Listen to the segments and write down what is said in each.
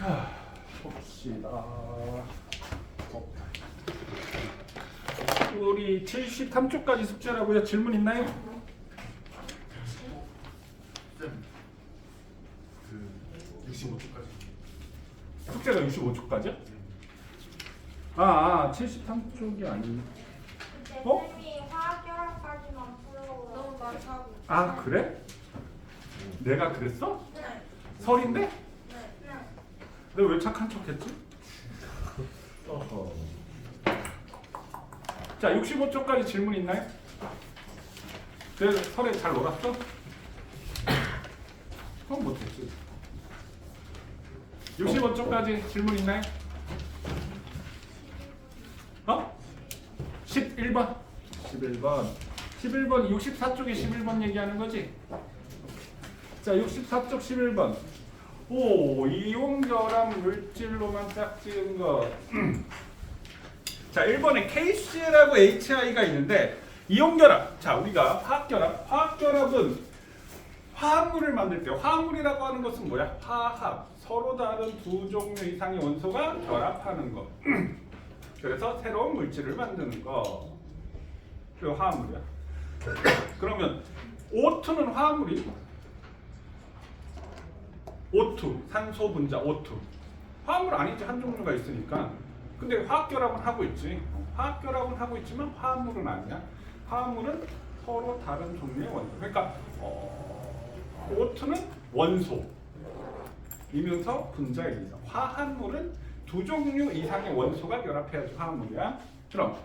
자, 봅시다. 우리 73쪽까지 숙제라고요. 질문 있나요? 쌤, 그 65초까지. 숙제가 65쪽까지요? 73쪽이 아니네. 어? 쌤이 화학 결합까지만 풀어오라고. 너무 많다고. 아, 그래? 내가 그랬어? 네. 설인데? 네. 내가 왜 착한 척 했지? 어허. 자, 65쪽까지 질문 있나요? 내 설에 잘 놀았어? 그럼 못했지. 65쪽까지 질문 있나요? 11번. 11번이 64쪽에 11번 얘기하는 거지? 자, 64쪽 11번. 오, 이온결합 물질로만 딱 지은 거. 자, 1번에 KCl하고 HI가 있는데 이온결합. 자, 우리가 화학결합. 화학결합은 화합물을 만들 때 화합물이라고 하는 것은 뭐야? 화합. 서로 다른 두 종류 이상의 원소가 결합하는 거. 그래서 새로운 물질을 만드는 거. 그 화합물이야. 그러면 O2는 화합물이 O2, 산소 분자 O2. 화합물 아니지, 한 종류가 있으니까. 근데 화학결합은 하고 있지. 화학결합은 하고 있지만 화합물은 아니야. 화합물은 서로 다른 종류의 원소. 그러니까 O2는 원소. 이면서 분자입니다. 화합물은 두 종류 이상의 원소가 결합해야지 화합물이야. 그럼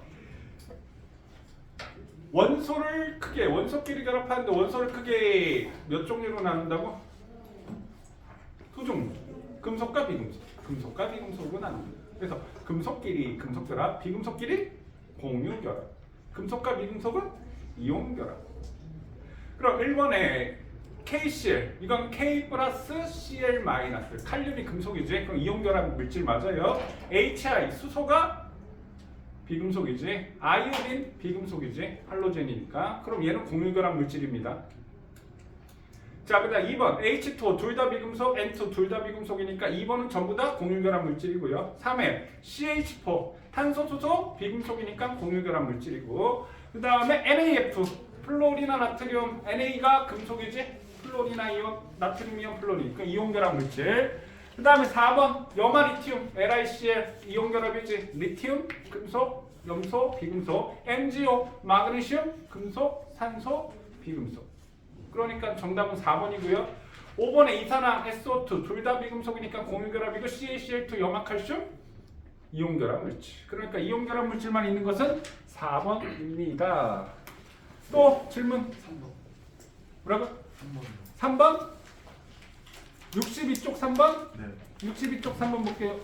원소를 크게, 원소끼리 결합하는데 원소를 크게 몇 종류로 나눈다고? 두 종류. 금속과 비금속. 금속과 비금속으로 나눕니다. 그래서 금속끼리 금속결합, 비금속끼리 공유결합. 금속과 비금속은 이온결합. 그럼 1번에 KCl, 이건 K 플러스 Cl 마이너스. 칼륨이 금속이지? 그럼 이온결합 물질 맞아요. HI, 수소가 비금속이지. 아이오딘 비금속이지. 할로젠이니까. 그럼 얘는 공유결합 물질입니다. 자, 그다음 2번 H2 둘 다 비금속, N2 둘 다 비금속이니까 2번은 전부 다 공유결합 물질이고요. 3에 CH4 탄소, 수소 비금속이니까 공유결합 물질이고, 그 다음에 NaF 플로리나 나트륨, NA가 금속이지. 플로리나 이온, 나트륨 이온 플로린, 그 이온결합 물질. 그 다음에 4번 염화 리튬, LiCl 이온결합이지. 리튬 금속, 염소 비금속, MgO 마그네슘 금속, 산소 비금속. 그러니까 정답은 4번이고요. 5번에 이산화 SO2 둘 다 비금속이니까 공유결합이고, CaCl2 염화칼슘 이온결합 물질. 그러니까 이온결합 물질만 있는 것은 4번입니다. 또 질문 3번. 뭐라고? 3번이요. 3번? 62쪽 3번? 네. 62쪽 3번 볼게요.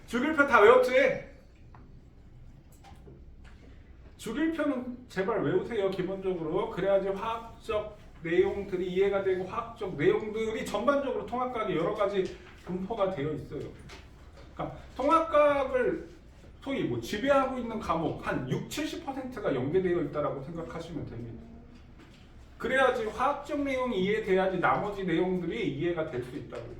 주길표 다 외웠지? 주길표는 제발 외우세요. 기본적으로. 그래야지 화학적 내용들이 이해가 되고 화학적 내용들이 전반적으로 통합각이 여러 가지 분포가 되어 있어요. 그러니까 통합각을 소위 뭐 지배하고 있는 과목 한 60-70%가 연계되어 있다고 생각하시면 됩니다. 그래야지 화학적 내용이 이해돼야지 나머지 내용들이 이해가 될 수 있다고요.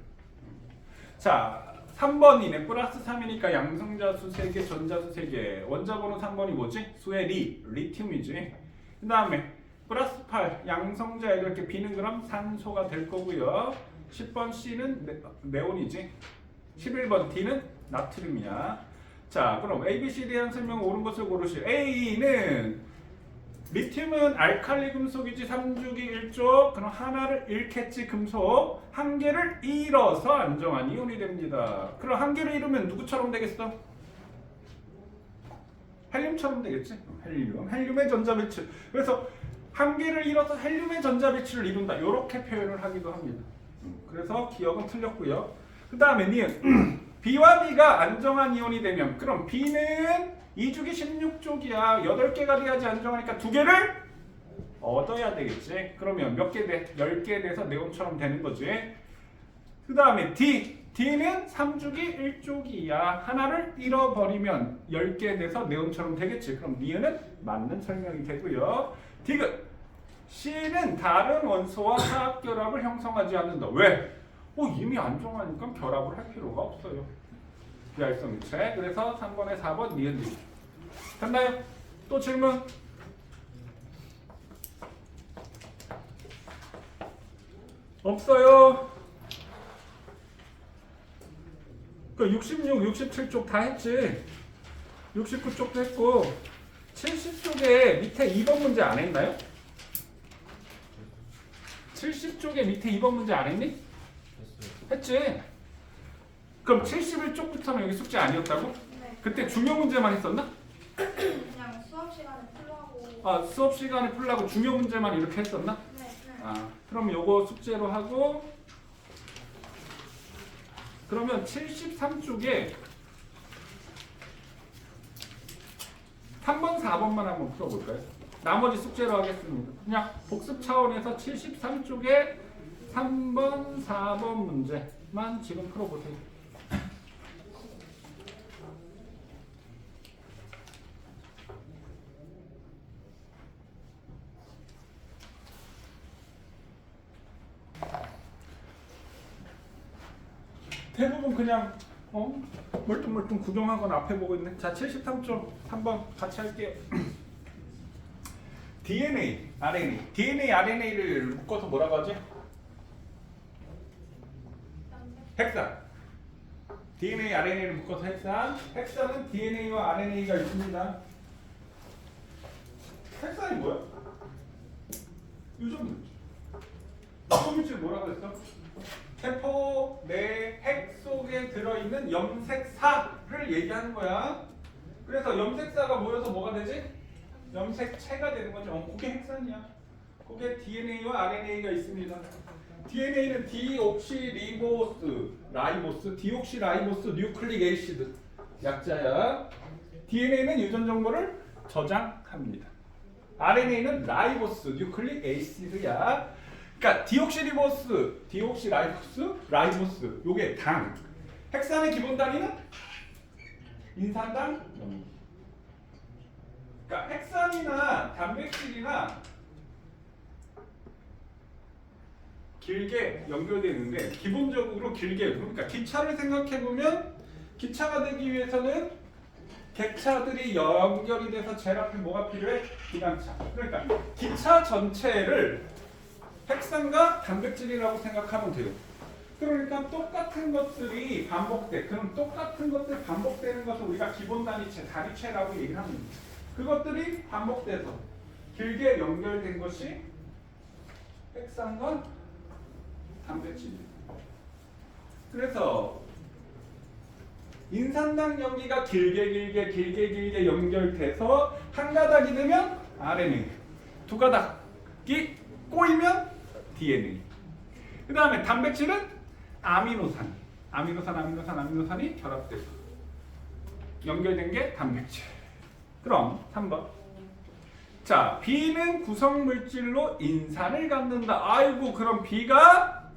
자, 3번이네. 플러스 3이니까 양성자수 3개, 전자수 3개. 원자번호 3번이 뭐지? 수의 리튬이지. 그 다음에 플러스 8, 양성자 이렇게 B는 그럼 산소가 될 거고요. 10번 C는 네온이지. 11번 D는 나트륨이야. 자, 그럼 A, B, C, D에 대한 설명 옳은 것을 고르시오. A는 리튬은 알칼리 금속이지. 3주기 1쪽. 그럼 하나를 잃겠지. 금속 한 개를 잃어서 안정한 이온이 됩니다. 그럼 한 개를 잃으면 누구처럼 되겠어? 헬륨처럼 되겠지. 헬륨의 전자 배출. 그래서 한 개를 잃어서 헬륨의 전자 배출을 이룬다. 이렇게 표현을 하기도 합니다. 그래서 기억은 틀렸고요. 그 다음에 니은 B와 B가 안정한 이온이 되면, 그럼 B는 2주기 16쪽이야. 8개가 돼야지 안정하니까 2개를 얻어야 되겠지. 그러면 몇 개 돼? 10개 돼서 네온처럼 되는 거지. 그 다음에 D는 3주기 1쪽이야. 하나를 잃어버리면 10개 돼서 네온처럼 되겠지. 그럼 니은은 맞는 설명이 되고요. 디귿 C는 다른 원소와 화학결합을 형성하지 않는다. 왜? 이미 안 정하니까 결합을 할 필요가 없어요. 비활성 유체. 그래서 3번에 4번 니은들이. 됐나요? 또 질문? 없어요. 그 66, 67쪽 다 했지. 69쪽도 했고 70쪽에 밑에 2번 문제 안 했나요? 70쪽에 밑에 2번 문제 안 했니? 했지. 그럼 71쪽부터는 여기 숙제 아니었다고? 네. 그때 중요 문제만 했었나? 그냥 수업 시간에 풀라고. 아, 수업 시간에 풀라고 중요 문제만 이렇게 했었나? 네. 네. 아, 그럼 요거 숙제로 하고 그러면 73쪽에 3번, 4번만 한번 풀어볼까요? 나머지 숙제로 하겠습니다. 그냥 복습 차원에서 73쪽에 3번, 4번 문제만 지금 풀어보세요. 대부분 그냥 멀뚱멀뚱 구경하거나 앞에 보고 있네. 자, 73쪽 한번 같이 할게요. DNA, RNA. DNA, RNA를 묶어서 뭐라고 하지? 핵산. DNA, RNA를 묶어서 핵산. 핵산은 DNA와 RNA가 있습니다. 핵산이 뭐야? 유전물질. 유전물질 뭐라고 했어? 세포 내 핵 속에 들어있는 염색사를 얘기하는 거야. 그래서 염색사가 모여서 뭐가 되지? 염색체가 되는 거죠. 그게 핵산이야. 그게 DNA와 RNA가 있습니다. DNA는 디옥시라이보스 뉴클릭 애시드 약자야. DNA는 유전 정보를 저장합니다. RNA는 라이보스 뉴클릭 애시드야. 그러니까 디옥시라이보스 요게 당. 핵산의 기본 단위는 인산당 염기. 그러니까 핵산이나 단백질이나 길게 연결되어 있는데 기본적으로 길게, 그러니까 기차를 생각해 보면 기차가 되기 위해서는 객차들이 연결이 돼서 제일 앞에 뭐가 필요해? 기관차. 그러니까 기차 전체를 핵산과 단백질이라고 생각하면 돼요. 그러니까 똑같은 것들이 반복돼. 그럼 똑같은 것들 반복되는 것을 우리가 기본 단위체, 단위체라고 얘기를 합니다. 그것들이 반복돼서 길게 연결된 것이 핵산과 단백질입니다. 그래서 인산당 염기가 길게 연결돼서 한 가닥이 되면 RNA, 두 가닥이 꼬이면 DNA. 그 다음에 단백질은 아미노산이 결합돼서 연결된 게 단백질. 그럼 3번. 자, B는 구성물질로 인산을 갖는다. 아이고, 그럼 B가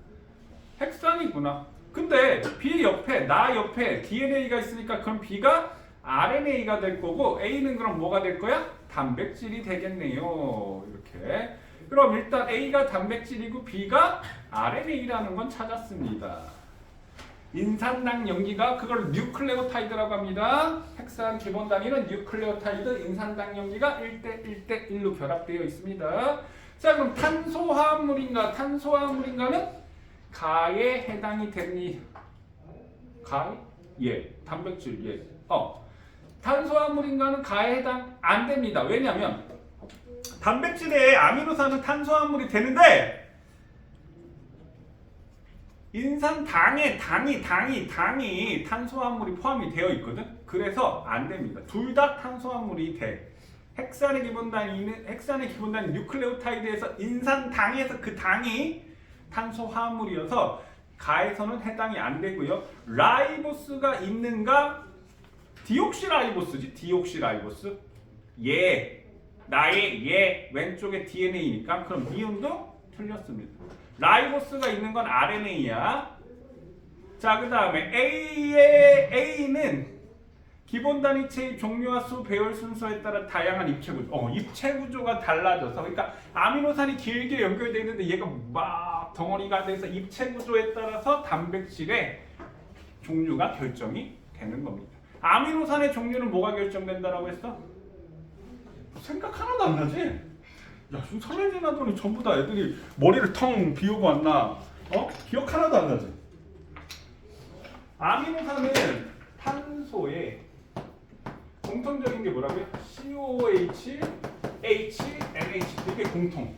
핵산이구나. 근데 B 옆에, 나 옆에 DNA가 있으니까 그럼 B가 RNA가 될 거고 A는 그럼 뭐가 될 거야? 단백질이 되겠네요. 이렇게. 그럼 일단 A가 단백질이고 B가 RNA라는 건 찾았습니다. 인산당 염기가 그걸 뉴클레오타이드라고 합니다. 핵산 기본 단위는 뉴클레오타이드, 인산당 염기가 1대1로 결합되어 있습니다. 자, 그럼 탄소화합물인가는 가에 해당이 됩니다. 가? 예. 단백질 예. 탄소화합물인가는 가에 해당 안 됩니다. 왜냐면 단백질의 아미노산은 탄소화합물이 되는데 인산당에 당이 탄소화합물이 포함이 되어 있거든. 그래서 안 됩니다. 둘 다 탄소화합물이 돼. 핵산의 기본 단위는 뉴클레오타이드에서 인산당에서 그 당이 탄소화합물이어서 가에서는 해당이 안 되고요. 라이보스가 있는가? 디옥시라이보스. 나의 왼쪽에 DNA니까 그럼 니은도 틀렸습니다. 라이보스가 있는 건 RNA야. 자, 그 다음에 A는 기본 단위체의 종류와 수, 배열 순서에 따라 다양한 입체 구조. 입체 구조가 달라져서 그러니까 아미노산이 길게 연결되어 있는데 얘가 막 덩어리가 돼서 입체 구조에 따라서 단백질의 종류가 결정이 되는 겁니다. 아미노산의 종류는 뭐가 결정된다라고 했어? 생각 하나도 안 나지? 야, 좀 설레지 나더니 전부 다 애들이 머리를 텅 비우고 왔나? 기억 하나도 안 나지? 아미노산은 탄소의 공통적인 게 뭐라고요? COH, H, NH 이게 공통.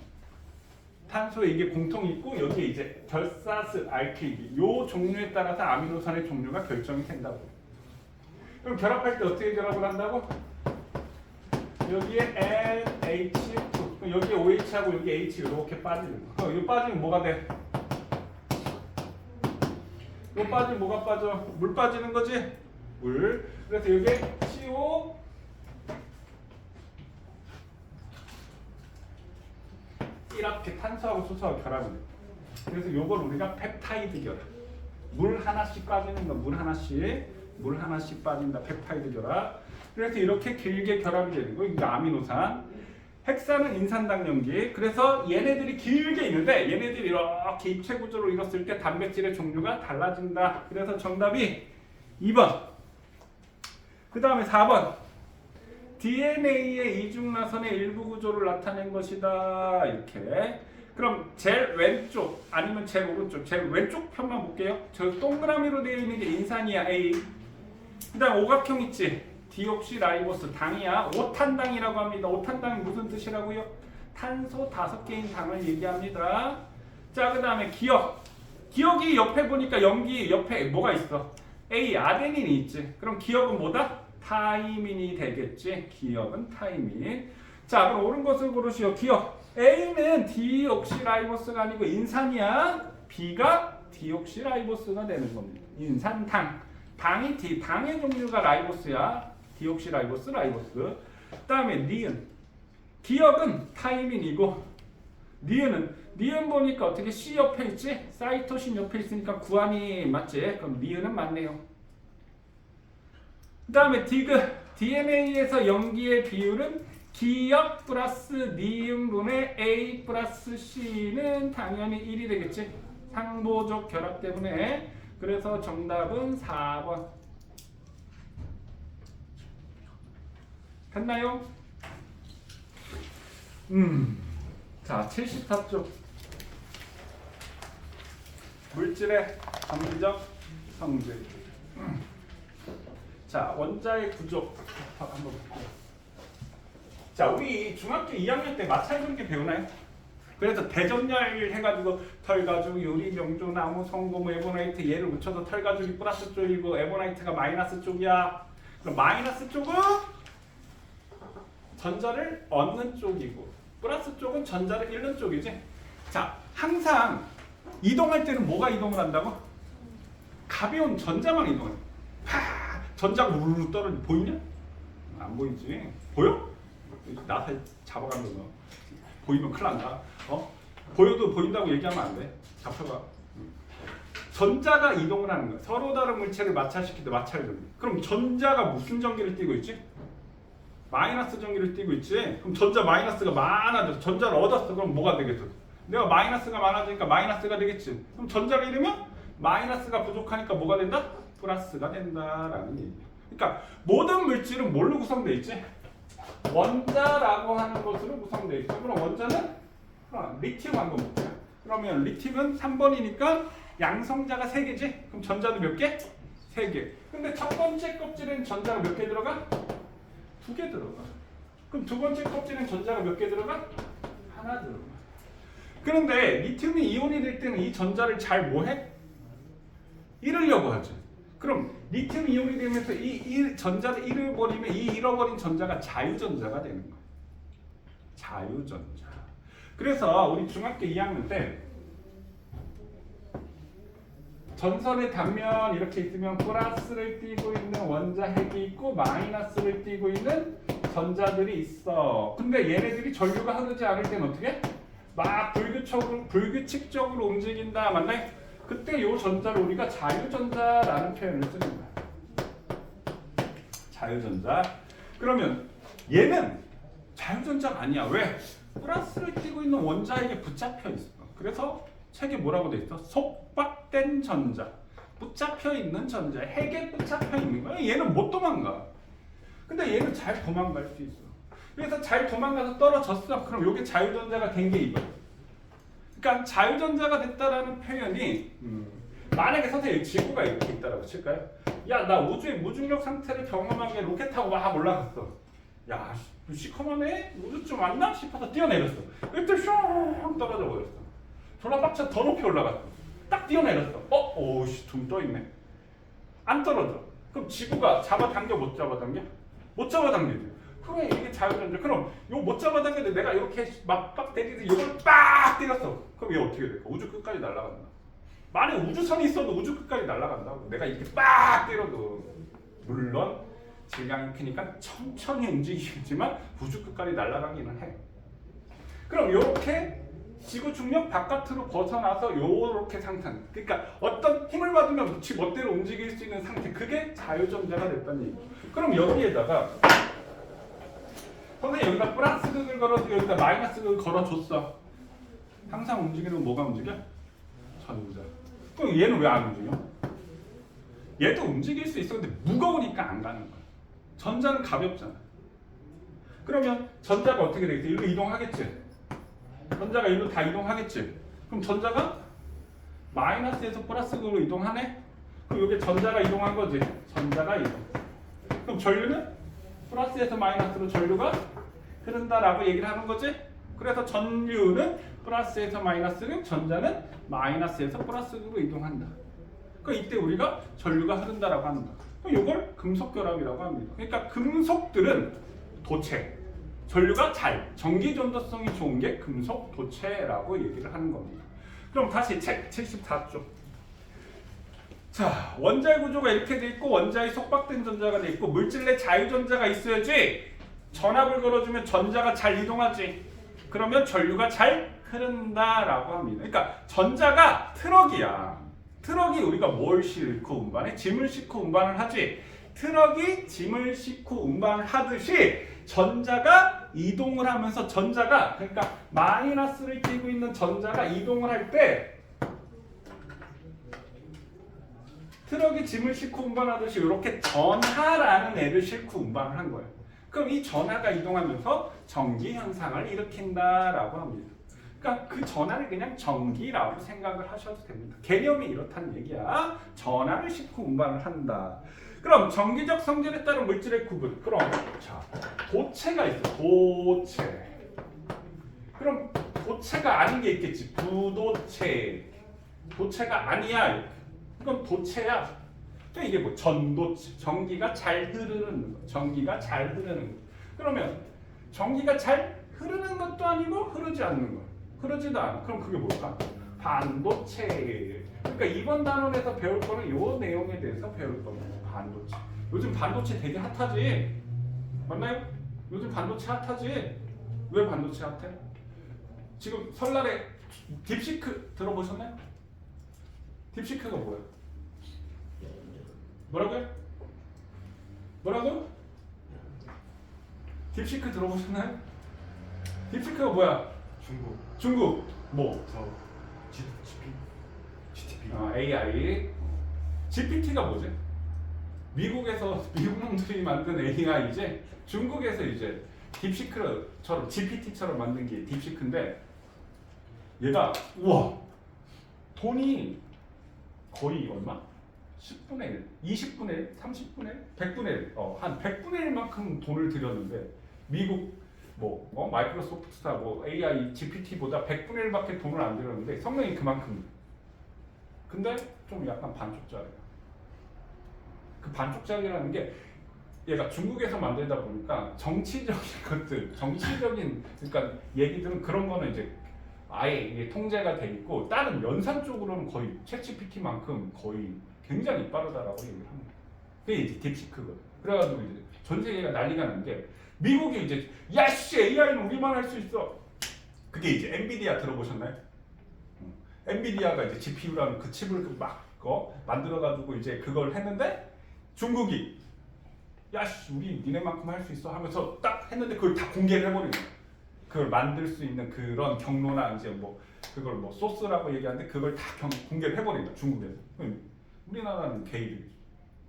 탄소에 이게 공통이 있고 여기에 이제 결사스, 알키기 요 종류에 따라서 아미노산의 종류가 결정이 된다고. 그럼 결합할 때 어떻게 결합을 한다고? 여기에 NH2, 여기에 OH하고 여기 H 이렇게 빠지는 거. 이거 빠지면 뭐가 돼? 이거 빠지면 뭐가 빠져? 물 빠지는 거지? 물. 그래서 여기에 CO 이렇게 탄소하고 수소하고 결합을 해. 그래서 이걸 우리가 펩타이드 결합. 물 하나씩 빠지는 거, 물 하나씩 빠진다. 펩타이드 결합. 그래서 이렇게 길게 결합이 되는 거. 이게 아미노산. 헥사는 인산당연기. 그래서 얘네들이 길게 있는데 얘네들이 이렇게 입체 구조로 이뤘을 때 단백질의 종류가 달라진다. 그래서 정답이 2번. 그 다음에 4번. DNA의 이중나선의 일부 구조를 나타낸 것이다. 이렇게. 그럼 제일 왼쪽 아니면 제일 오른쪽, 제일 왼쪽 편만 볼게요. 저 동그라미로 되어 있는 게 인산이야, A. 그 다음 오각형 있지? 디옥시라이보스 당이야. 오탄당이라고 합니다. 오탄당이 무슨 뜻이라고요? 탄소 5개인 당을 얘기합니다. 자, 그 다음에 기억. 기억이 옆에 보니까 염기 옆에 뭐가 있어? A, 아데닌이 있지. 그럼 기억은 뭐다? 타이민이 되겠지. 기억은 타이민. 자, 그럼 옳은 것을 고르시오. 기억. A는 디옥시라이보스가 아니고 인산이야. B가 디옥시라이보스가 되는 겁니다. 인산당. 당이 당의 종류가 라이보스야. 디옥시라이보스, 라이보스. 그 다음에 니은. 기억은 타이민이고 니은 보니까 어떻게 C 옆에 있지? 사이토신 옆에 있으니까 구함이 맞지? 그럼 니은은 맞네요. 그 다음에 디그. DNA에서 염기의 비율은 기억 플러스 니은분의 A 플러스 C는 당연히 1이 되겠지? 상보적 결합 때문에. 그래서 정답은 4번. 됐나요? 자, 74쪽. 물질의 정기적 성질. 자, 원자의 구조부터 한번 볼게요. 자, 우리 중학교 2학년 때 마찰전기 배우나요? 그래서 대전열 해가지고 털가죽, 유리, 명조, 나무, 성금, 에보나이트 얘를 묻혀서 털가죽이 플러스 쪽이고 에보나이트가 마이너스 쪽이야. 그럼 마이너스 쪽은 전자를 얻는 쪽이고 플러스 쪽은 전자를 잃는 쪽이지. 자, 항상 이동할 때는 뭐가 이동을 한다고? 가벼운 전자만 이동해. 전자가 우르르 떨어져. 보이냐? 안 보이지. 보여? 나사 잡아가는 거. 보이면 큰일 난다. 보여도 보인다고 얘기하면 안 돼. 잡혀가. 전자가 이동을 하는 거야. 서로 다른 물체를 마찰시킬 때 마찰전기. 그럼 전자가 무슨 전기를 띠고 있지? 마이너스 전기를 띠고 있지. 그럼 전자 마이너스가 많아져서 전자를 얻었어. 그럼 뭐가 되겠어? 내가 마이너스가 많아지니까 마이너스가 되겠지. 그럼 전자를 잃으면 마이너스가 부족하니까 뭐가 된다? 플러스가 된다라는 얘기야. 그러니까 모든 물질은 뭘로 구성되어 있지? 원자라고 하는 것으로 구성되어 있어. 그럼 원자는 리튬 한번 볼게요. 그러면 리튬은 3번이니까 양성자가 3개지? 그럼 전자도 몇 개? 3개. 근데 첫 번째 껍질엔 전자가 몇 개 들어가? 2개 들어가. 그럼 두 번째 껍질엔 전자가 몇 개 들어가? 하나 들어가. 그런데 리튬이 이온이 될 때는 이 전자를 잘 뭐해? 잃으려고 하죠. 그럼 리튬 이온이 되면서 이 전자를 잃어버리면 이 잃어버린 전자가 자유전자가 되는 거야. 자유전자. 그래서 우리 중학교 2학년 때 전선의 단면 이렇게 있으면 플러스를 띠고 있는 원자 핵이 있고 마이너스를 띠고 있는 전자들이 있어. 근데 얘네들이 전류가 흐르지 않을 때는 어떻게? 막 불규칙적으로 움직인다. 맞나요? 그때 이 전자를 우리가 자유전자라는 표현을 쓰는 거야. 자유전자. 그러면 얘는 자유전자가 아니야. 왜? 플러스를 띄고 있는 원자에게 붙잡혀 있어. 그래서 책에 뭐라고 돼 있어? 속박된 전자. 붙잡혀 있는 전자. 핵에 붙잡혀 있는 거야. 얘는 못 도망가. 근데 얘는 잘 도망갈 수 있어. 그래서 잘 도망가서 떨어졌어. 그럼 이게 자유전자가 된 게 이거야. 그러니까 자유전자가 됐다라는 표현이 만약에 선생님 지구가 이렇게 있다라고 칠까요? 야, 나 우주의 무중력 상태를 경험한 게 로켓 타고 막 올라갔어. 야, 시커먼해? 우주 좀 왔나? 싶어서 뛰어내렸어. 이때 슝 떨어져 버렸어. 졸라 빡쳐 더 높이 올라갔어. 딱 뛰어내렸어. 오씨, 둥 떠있네. 안 떨어져. 그럼 지구가 잡아당겨 못 잡아당겨? 못 잡아당기지. 그래, 이게 자유전자. 그럼 이거 못 잡아당기는데 내가 이렇게 막 빡 때리듯이 이걸 빡 때렸어. 그럼 얘 어떻게 될까? 우주 끝까지 날아간다. 만약 우주선이 있어도 우주 끝까지 날아간다고. 내가 이렇게 빡 때려도. 물론 질량이 크니까 천천히 움직이겠지만 우주 끝까지 날아가기는 해. 그럼 이렇게 지구 중력 바깥으로 벗어나서 요렇게 상태. 그러니까 어떤 힘을 받으면 지 멋대로 움직일 수 있는 상태. 그게 자유전자가 됐다는 얘기. 그럼 여기에다가 선생님 여기다 플러스 극을 걸어주고 여기다 마이너스 극을 걸어줬어. 항상 움직이는 뭐가 움직여? 전자. 그럼 얘는 왜 안 움직여? 얘도 움직일 수 있어. 근데 무거우니까 안 가는 거야. 전자는 가볍잖아. 그러면 전자가 어떻게 되겠어? 일로 이동하겠지? 전자가 일로 다 이동하겠지? 그럼 전자가 마이너스에서 플러스로 이동하네? 그럼 이게 전자가 이동한 거지? 전자가 이동. 그럼 전류는 플러스에서 마이너스로 전류가 흐른다라고 얘기를 하는 거지? 그래서 전류는 플러스에서 마이너스로, 전자는 마이너스에서 플러스로 이동한다. 그러니까 이때 우리가 전류가 흐른다라고 한다. 그럼 이걸 금속결합이라고 합니다. 그러니까 금속들은 도체, 전류가 잘, 전기 전도성이 좋은 게 금속 도체라고 얘기를 하는 겁니다. 그럼 다시 책 74쪽. 자, 원자의 구조가 이렇게 돼 있고 원자의 속박된 전자가 돼 있고 물질 내 자유전자가 있어야지 전압을 걸어주면 전자가 잘 이동하지. 그러면 전류가 잘 흐른다라고 합니다. 그러니까 전자가 트럭이야. 트럭이 우리가 뭘 싣고 운반해? 짐을 싣고 운반을 하지. 트럭이 짐을 싣고 운반을 하듯이 전자가 이동을 하면서 전자가, 그러니까 마이너스를 띄고 있는 전자가 이동을 할 때 트럭이 짐을 싣고 운반하듯이 이렇게 전하라는 애를 싣고 운반을 한 거예요. 그럼 이 전하가 이동하면서 전기 현상을 일으킨다라고 합니다. 그러니까 그 전하를 그냥 전기라고 생각을 하셔도 됩니다. 개념이 이렇다는 얘기야. 전하를 싣고 운반을 한다. 그럼 전기적 성질에 따른 물질의 구분. 그럼 자, 도체가 있어. 도체. 그럼 도체가 아닌 게 있겠지. 부도체. 도체가 아니야. 이건 도체야. 또 이게 뭐 전도체. 전기가 잘 흐르는 거. 전기가 잘 흐르는 거. 그러면 전기가 잘 흐르는 것도 아니고 흐르지 않는 거. 흐르지도 않아. 그럼 그게 뭘까? 반도체. 그러니까 이번 단원에서 배울 거는 이 내용에 대해서 배울 겁니다. 반도체. 요즘 반도체 되게 핫하지? 맞나요? 요즘 반도체 핫하지? 왜 반도체 핫해? 지금 설날에 딥시크 들어보셨나요? 딥시크가 뭐야? 뭐라고요? 뭐라고? 딥시크 들어보셨나요? 딥시크가 뭐야? 중국 뭐? GTP. AI. GPT가 뭐지? 미국에서 미국 놈들이 만든 AI이지 중국에서 이제 딥시크처럼 GPT처럼 만든 게 딥시크인데 얘가 우와 돈이 거의 얼마? 10분의 1, 20분의 1, 30분의 1, 100분의 1, 한 100분의 1만큼 돈을 들였는데 미국 마이크로소프트나 AI GPT보다 100분의 1밖에 돈을 안 들였는데 성능이 그만큼. 근데 좀 약간 반쪽짜리야. 그 반쪽짜리라는 게 얘가 중국에서 만들다 보니까 정치적인 것들, 정치적인 그러니까 얘기들은 그런 거는 이제 아예 이게 통제가 돼 있고 다른 연산 쪽으로는 거의 챗GPT만큼 거의 굉장히 빠르다라고 얘기를 합니다. 그게 이제 딥시크거든. 그래가지고 이제 전 세계가 난리가 난 게 미국이 이제 야씨 AI는 우리만 할 수 있어. 그게 이제 엔비디아 들어보셨나요? 엔비디아가 이제 GPU라는 그 칩을 막 만들어가지고 이제 그걸 했는데 중국이 야씨 우리 니네만큼 할 수 있어 하면서 딱 했는데 그걸 다 공개를 해버리는 거야. 그걸 만들 수 있는 그런 경로나 이제 뭐 그걸 뭐 소스라고 얘기하는데 그걸 다 공개를 해버린다 중국에서. 우리나라는 개이들이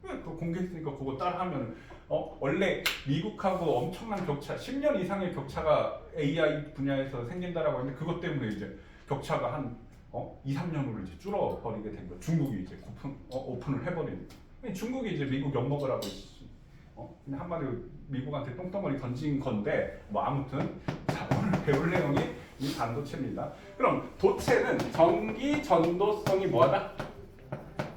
왜 그거 공개했으니까 그거 따라하면 원래 미국하고 엄청난 격차 10년 이상의 격차가 AI 분야에서 생긴다라고 했는데 그것 때문에 이제 격차가 한 2, 3년으로 이제 줄어버리게 된 거야. 중국이 이제 오픈을 해버리는 거야. 중국이 이제 미국 엿먹으라고 했지. 그냥 한마디로 미국한테 똥덩어리 던진 건데 뭐 아무튼 자 오늘 배울 내용이 이 반도체입니다. 그럼 도체는 전기 전도성이 뭐하다?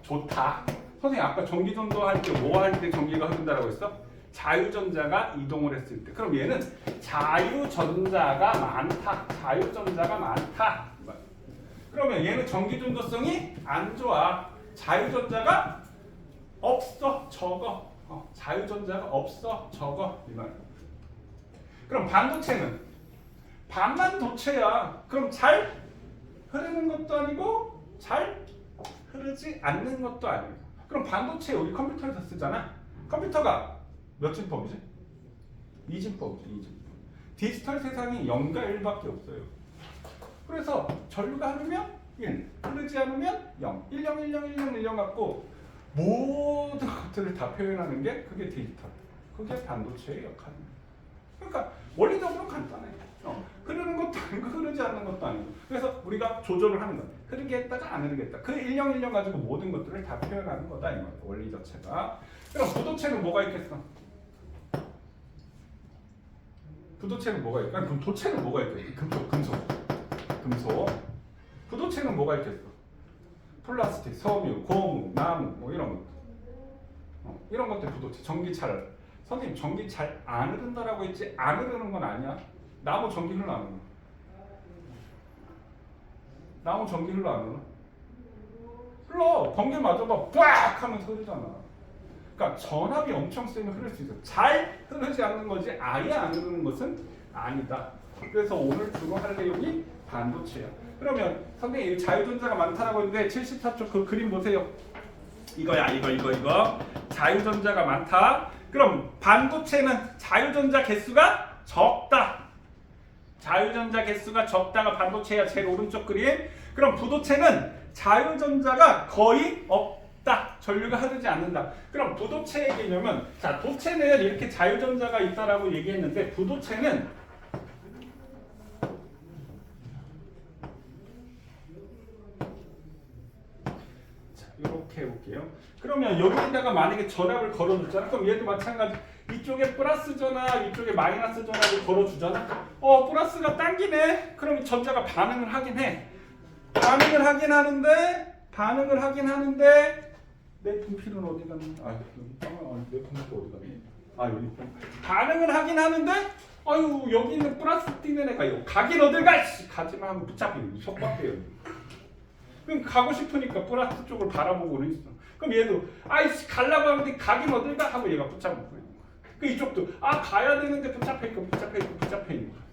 좋다. 선생님 아까 전기 전도할 때 뭐 할 때 전기가 흐른다라고 했어? 자유전자가 이동을 했을 때. 그럼 얘는 자유전자가 많다. 자유전자가 많다. 그러면 얘는 전기 전도성이 안 좋아. 자유전자가 없어. 적어. 자유전자가 없어. 적어. 이 말. 그럼 반도체는 반만 도체야. 그럼 잘 흐르는 것도 아니고 잘 흐르지 않는 것도 아니고. 그럼 반도체 우리 컴퓨터에서 쓰잖아. 컴퓨터가 몇 진법이지? 2진법이죠. 2진법. 디지털 세상이 0과 1밖에 없어요. 그래서 전류가 흐르면 1, 흐르지 않으면 0. 1, 0, 1, 0, 1, 0, 1, 0 갖고 모든 것들을 다 표현하는 게 그게 디지털. 그게 반도체의 역할입니다. 그러니까 원리적으로 간단해. 흐르는 것도 아니고 흐르지 않는 것도 아니고. 그래서 우리가 조절을 하는 거야. 흐르게 했다가 안 흐르게 했다. 그 1령 1령 가지고 모든 것들을 다 표현하는 거다 이 말이야. 원리 자체가. 그럼 부도체는 뭐가 있겠어? 부도체는 뭐가 있을까? 그럼 도체는 뭐가 있겠어? 금속. 부도체는 뭐가 있겠어? 플라스틱, 섬유, 고무, 나무 뭐 이런 것. 이런 것들 부도체. 전기 잘. 선생님 전기 잘 안 흐른다라고 했지 안 흐르는 건 아니야. 나무 전기 흘러 안 흘러? 나무 전기 흘러 안 흘러? 흘러. 번개 맞아봐. 빡 하면서 흐르잖아. 그러니까 전압이 엄청 세면 흐를 수 있어. 잘 흐르지 않는 거지 아예 안 흐르는 것은 아니다. 그래서 오늘 주로 할 내용이 반도체야. 그러면 선생님 자유전자가 많다라고 했는데 74쪽 그 그림 보세요. 이거야 이거. 자유전자가 많다. 그럼 반도체는 자유전자 개수가 적다. 자유전자 개수가 적다가 반도체야. 제일 오른쪽 그림. 그럼 부도체는 자유전자가 거의 없다. 전류가 흐르지 않는다. 그럼 부도체의 개념은 자 도체는 이렇게 자유전자가 있다라고 얘기했는데 부도체는 자 이렇게 해볼게요. 그러면 여기다가 만약에 전압을 걸어줬잖아. 그럼 얘도 마찬가지. 이쪽에 플러스 전압, 이쪽에 마이너스 전압을 걸어주잖아. 플러스가 당기네. 그럼 전자가 반응을 하긴 해. 반응을 하긴 하는데 내 분필은 어디 갔니? 내 분필 어디 갔니? 여기 있다. 반응을 하긴 하는데 여기 있는 플러스 뛰는 애가 이거 가긴 어딜 가? 가지마 하면 붙잡히는 속박돼요. 그럼 가고 싶으니까 플러스 쪽을 바라보고는 있어. 그럼 얘도 가려고 하는데 가긴 어딜 가? 하고 얘가 붙잡고 있는 거야. 그 이쪽도 가야 되는데 붙잡혀 있는 거야.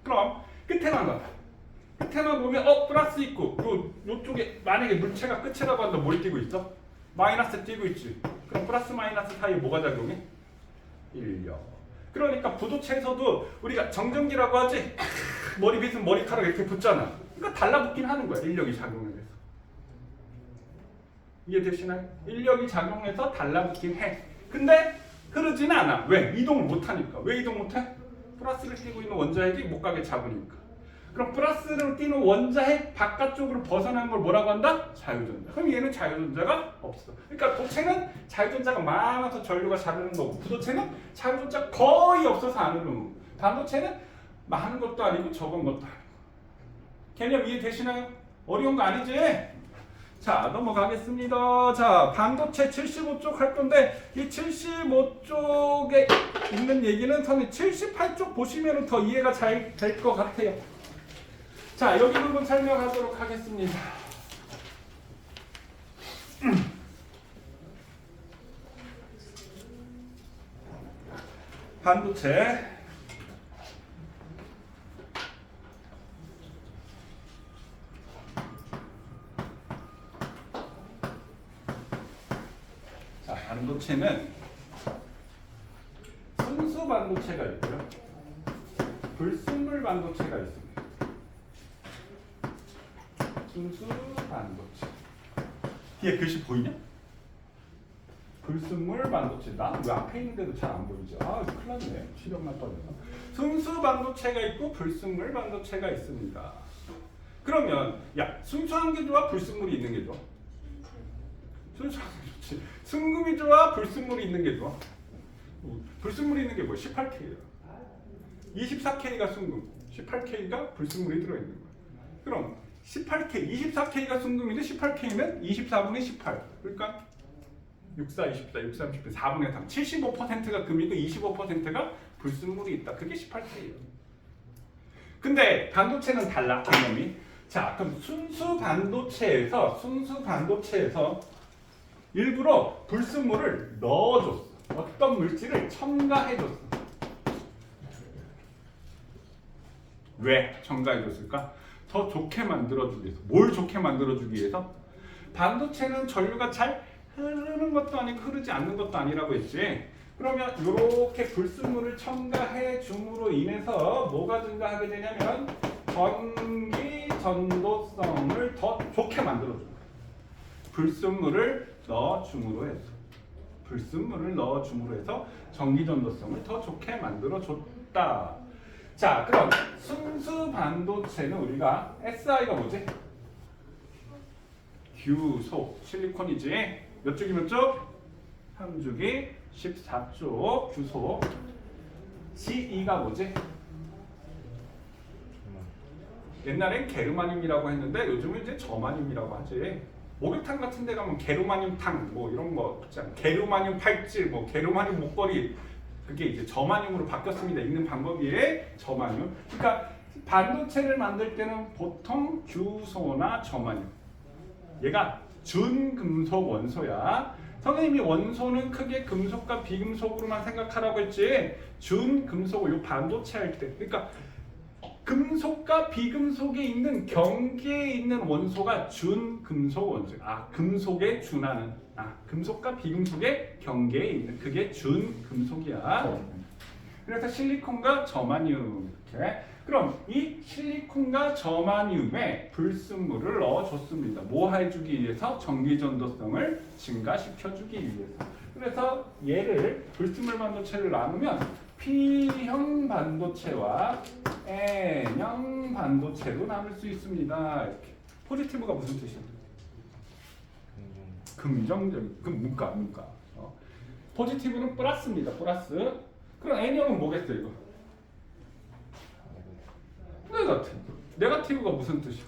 그럼 끝에만 가. 끝에만 보면 플러스 있고 요쪽에 만약에 물체가 끝이라고 한다 뭘 띄고 있어? 마이너스 띄고 있지. 그럼 플러스 마이너스 사이에 뭐가 작용해? 인력. 그러니까 부도체에서도 우리가 정전기라고 하지. 머리 빗은 머리카락 이렇게 붙잖아. 그러니까 달라붙긴 하는 거야. 인력이 작용해서. 이해되시나요? 인력이 작용해서 달라붙긴 해. 근데 흐르지는 않아. 왜? 이동을 못하니까. 왜 이동 못해? 플러스를 띄고 있는 원자핵이 못 가게 잡으니까. 그럼 플러스를 띄는 원자핵 바깥쪽으로 벗어난 걸 뭐라고 한다? 자유전자. 그럼 얘는 자유전자가 없어. 그러니까 도체는 자유전자가 많아서 전류가 잘 흐르는 거고 부도체는 자유전자 거의 없어서 안 흐르는 거고 반도체는 많은 것도 아니고 적은 것도 아니고. 개념 이해되시나요? 어려운 거 아니지? 자 넘어가겠습니다. 자 반도체 75쪽 할 건데 이 75쪽에 있는 얘기는 선생님 78쪽 보시면 더 이해가 잘 될 것 같아요. 자 여기 부분 설명하도록 하겠습니다. 반도체 반도체는 반도체가 있고요. 불순물 반도체가 있습니다. 순수 반도체. 뒤에 글씨 보이냐? 불순물 반도체다. 왜 앞에 있는데도 잘 안 보이지? 아, 큰일 났네. 시력만 떨려서. 순수 반도체가 있고 불순물 반도체가 있습니다. 그러면 야, 순수한 게 좋아? 불순물이 있는 게 좋아? 순수한 게 좋지. 순금이 좋아? 불순물이 있는 게 좋아? 불순물이 있는 게 뭐야? 18K야. 24K가 순금, 18K가 불순물이 들어있는 거야. 그럼 18K, 24K가 순금인데 18K는 24분의 18. 그러니까 64, 24, 63, 18, 4분의 3. 75%가 금이고 25%가 불순물이 있다. 그게 18K예요. 근데 반도체는 달라, 개념이. 자, 그럼 순수 반도체에서 일부러 불순물을 넣어줬어. 어떤 물질을 첨가해줬어. 왜 첨가해줬을까? 더 좋게 만들어주기 위해서. 뭘 좋게 만들어주기 위해서? 반도체는 전류가 잘 흐르는 것도 아니고 흐르지 않는 것도 아니라고 했지. 그러면 이렇게 불순물을 첨가해 줌으로 인해서 뭐가 증가하게 되냐면 전기 전도성을 더 좋게 만들어줘요. 불순물을 넣어줌으로 해서 전기 전도성을 더 좋게 만들어줬다. 자, 그럼 순수 반도체는 우리가 SI가 뭐지? 규소, 실리콘이지. 몇 쪽이 몇 쪽? 3쪽이 14쪽 규소. CE가 뭐지? 옛날엔 게르마늄이라고 했는데 요즘은 이제 저마늄이라고 하지. 목욕탕 같은 데 가면 게르마늄탕 뭐 이런 거 있잖아. 게르마늄 팔찌, 뭐 게르마늄 목걸이, 그게 이제 저마늄으로 바뀌었습니다. 읽는 방법이 저마늄. 그러니까 반도체를 만들 때는 보통 규소나 저마늄. 얘가 준금속 원소야. 선생님이 원소는 크게 금속과 비금속으로만 생각하라고 했지. 준금속을 요 반도체 할 때, 그러니까 금속과 비금속에 있는 경계에 있는 원소가 준금속 원소. 금속에 준하는. 금속과 비금속의 경계에 있는 그게 준금속이야. 그래서 실리콘과 저마늄 이렇게. 그럼 이 실리콘과 저마늄에 불순물을 넣어줬습니다. 뭐 해주기 위해서? 전기전도성을 증가시켜주기 위해서. 그래서 얘를 불순물 반도체를 나누면 P형 반도체와 N형 반도체로 나눌 수 있습니다. 이렇게. 포지티브가 무슨 뜻이야? 긍정적인. 그럼 문과. 포지티브는 플러스입니다. 플러스. 그럼 N형은 뭐겠어 이거? 네거티브가 무슨 뜻이야?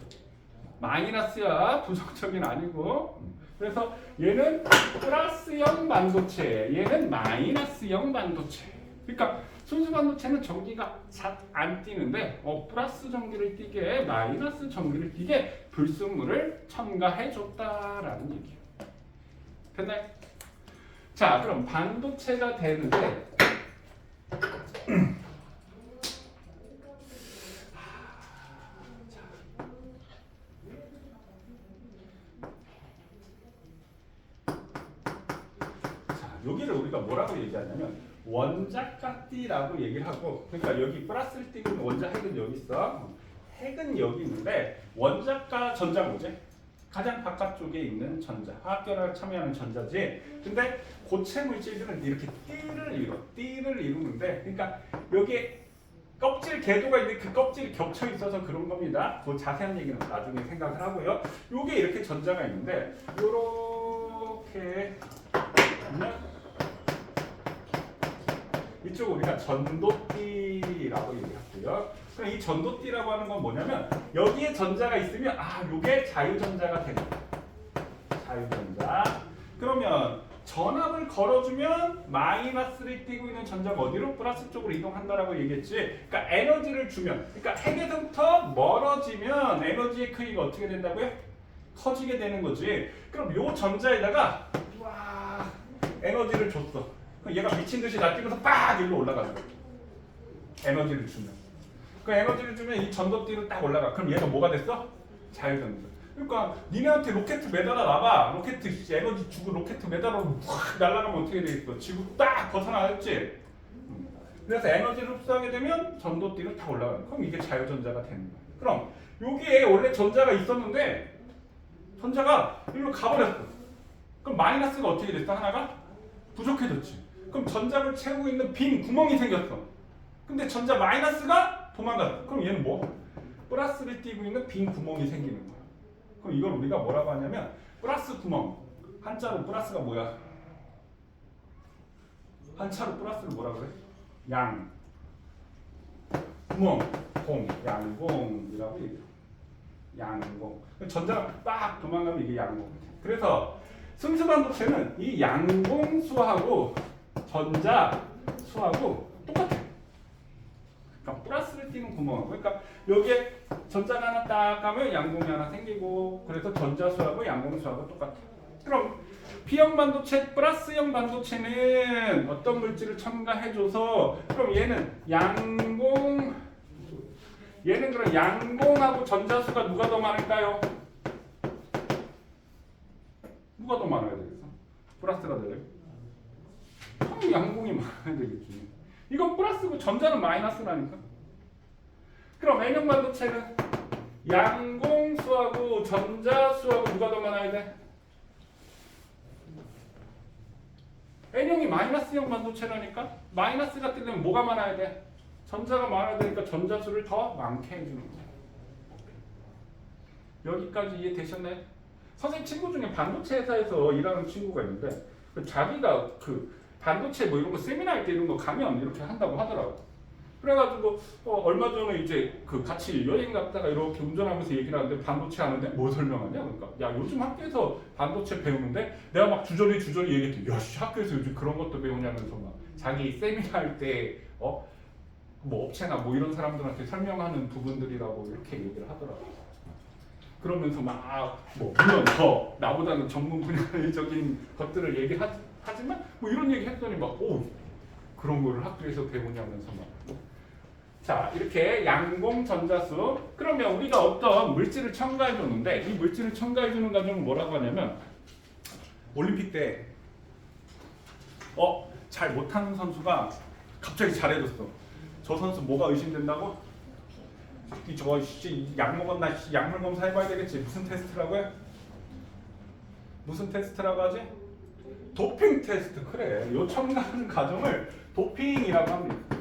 마이너스야. 부정적인 아니고. 그래서 얘는 플러스형 반도체, 얘는 마이너스형 반도체. 그러니까 순수 반도체는 전기가 잘 안 뛰는데 플러스 전기를 띠게 마이너스 전기를 띠게 불순물을 첨가해 줬다라는 얘기예요. 됐나요? 자, 그럼 반도체가 되는데 여기를 우리가 뭐라고 얘기하냐면 원자가띠라고 얘기를 하고, 그러니까 여기 플러스를 띄고 원자 핵은 여기 있어. 핵은 여기 있는데 원자가 전자 뭐지? 가장 바깥쪽에 있는 전자. 화학결합에 참여하는 전자지. 근데 고체 물질들은 이렇게 띠를 이루는데, 그러니까 여기에 껍질 궤도가 있는데 그 껍질이 겹쳐 있어서 그런 겁니다. 그 자세한 얘기는 나중에 생각을 하고요. 요게 이렇게 전자가 있는데 요렇게 이쪽 우리가 전도띠라고 얘기하고요. 그럼 이 전도띠라고 하는 건 뭐냐면 여기에 전자가 있으면 요게 자유전자가 되는 거예요. 자유전자. 그러면 전압을 걸어주면 마이너스를 띄고 있는 전자가 어디로? 플러스 쪽으로 이동한다라고 얘기했지. 그러니까 에너지를 주면, 그러니까 핵에서부터 멀어지면 에너지의 크기가 어떻게 된다고요? 커지게 되는 거지. 그럼 요 전자에다가 에너지를 줬어. 그럼 얘가 미친 듯이 날뛰면서 빡 일로 올라가는 거야. 에너지를 주면. 그 에너지를 주면 이 전도띠로 딱 올라가. 그럼 얘가 뭐가 됐어? 자유전자. 그러니까 니네한테 로켓 매달아 놔봐. 로켓 에너지 주고 로켓 매달아 확 날아가면 어떻게 되겠어? 지구 딱 벗어나겠지? 그래서 에너지를 흡수하게 되면 전도띠로 다 올라가는 거야. 그럼 이게 자유전자가 되는 거야. 그럼 여기에 원래 전자가 있었는데 전자가 이리로 가버렸어. 그럼 마이너스가 어떻게 됐어? 하나가 부족해졌지. 그럼 전자를 채우고 있는 빈 구멍이 생겼어. 근데 전자 마이너스가 도망갔어. 그럼 얘는 뭐? 플러스를 띄고 있는 빈 구멍이 생기는 거야. 그럼 이걸 우리가 뭐라고 하냐면 플러스 구멍. 한자로 플러스가 뭐야? 한자로 플러스를 뭐라 그래? 양, 구멍, 공, 양공이라고 얘기해. 양공. 전자가 빡 도망가면 이게 양공. 그래서 순수반도체는 이 양공수하고 전자수하고 똑같아. 그러니까 플러스를 띄는 구멍하고. 그러니까 여기에 전자가 하나 딱 가면 양공이 하나 생기고, 그래서 전자수하고 양공수하고 똑같아. 그럼 P형 반도체, 플러스형 반도체는 어떤 물질을 첨가해줘서, 그럼 얘는 양공, 얘는 그럼 양공하고 전자수가 누가 더 많을까요? 누가 더 많아야 되겠어? 플러스가 돼요? 그럼 양공이 많아야 되겠지. 이건 플러스고 전자는 마이너스라니까. 그럼 N형 반도체는 양공수하고 전자수하고 누가 더 많아야 돼? N형이 마이너스형 반도체라니까. 마이너스가 뜨면 뭐가 많아야 돼? 전자가 많아야 되니까 전자수를 더 많게 해주는 거야. 여기까지 이해되셨나요? 선생님 친구 중에 반도체 회사에서 일하는 친구가 있는데 자기가 그 반도체 뭐 이런 거 세미나 할 때 이런 거 가면 이렇게 한다고 하더라고. 그래가지고 얼마 전에 이제 그 같이 여행 갔다가 이렇게 운전하면서 얘기를 하는데 반도체 하는데 뭐 설명하냐? 그러니까 야 요즘 학교에서 반도체 배우는데 내가 막 주저리 얘기했더니 야 씨, 학교에서 요즘 그런 것도 배우냐면서 막 자기 세미나 할 때 뭐 업체나 뭐 이런 사람들한테 설명하는 부분들이라고 이렇게 얘기를 하더라고. 그러면서 막 뭐 물론 더 나보다는 전문 분야적인 것들을 얘기하지만 뭐 이런 얘기 했더니 막 오 그런 거를 학교에서 배우냐면서 막. 자 이렇게 양공 전자수. 그러면 우리가 어떤 물질을 첨가해 줬는데 이 물질을 첨가해 주는 과정을 뭐라고 하냐면 올림픽 때 잘 못하는 선수가 갑자기 잘해줬어. 저 선수 뭐가 의심된다고? 저거 약 먹었나? 약물 검사해봐야 되겠지. 무슨 테스트라고 해? 무슨 테스트라고 하지? 도핑 테스트. 그래. 요 첨가하는 과정을 도핑이라고 합니다.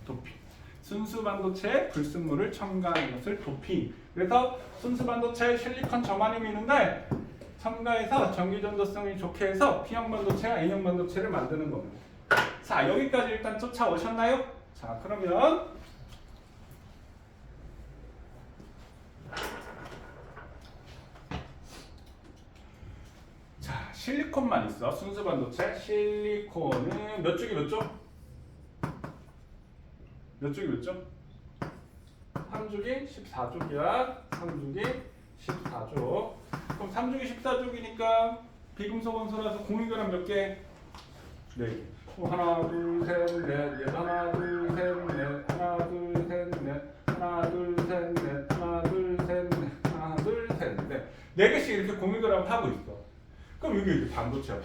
도핑. 순수 반도체에 불순물을 첨가하는 것을 도핑. 그래서 순수 반도체에 실리콘 저만이 있는데 첨가해서 전기 전도성이 좋게 해서 P형 반도체와 N형 반도체를 만드는 겁니다. 자 여기까지 일단 쫓아오셨나요? 자 그러면 자 실리콘만 있어. 순수 반도체 실리콘은 몇 쪽이 몇 쪽? 몇 쪽이 몇 쪽? 3쪽이 14쪽이야. 3쪽이 14쪽. 그럼 3쪽이 14쪽이니까 비금속 원소라서 공유결합 몇 개? 4개. 하나 둘 셋 넷. 하나 둘 셋 넷. 하나 둘 셋 넷. 하나 둘 셋 넷. 하나 둘 셋 넷. 하나 둘 셋 넷. 4개씩 이렇게 공유결합을 하고 있어. 그럼 여기 이렇게 반도체야.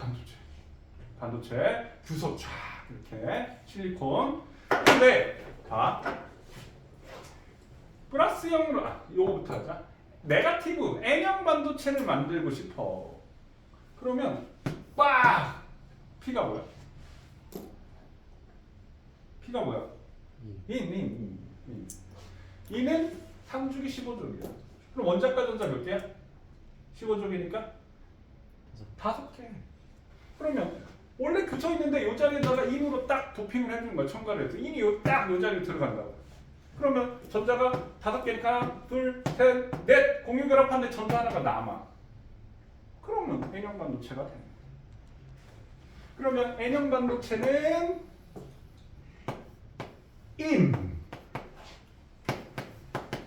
반도체 규석 쫙 이렇게 실리콘. 근데 봐. 플러스형으로 요거부터 하자. 네거티브 N형 반도체를 만들고 싶어. 그러면 빡! P가 뭐야? P가 뭐야? 2는 3주기 15족이야. 그럼 원자과 전자 몇 개야? 15족이니까 5개. 그러면 원래 그쳐 있는데 이 자리에다가 인으로 딱 도핑을 해주는 거야. 첨가를 해서 인이 딱 이 자리에 들어간다고. 그러면 전자가 5개니까 하나, 둘, 셋, 넷 공유결합하는데 전자 하나가 남아. 그러면 N형 반도체가 돼. 그러면 N형 반도체는 인,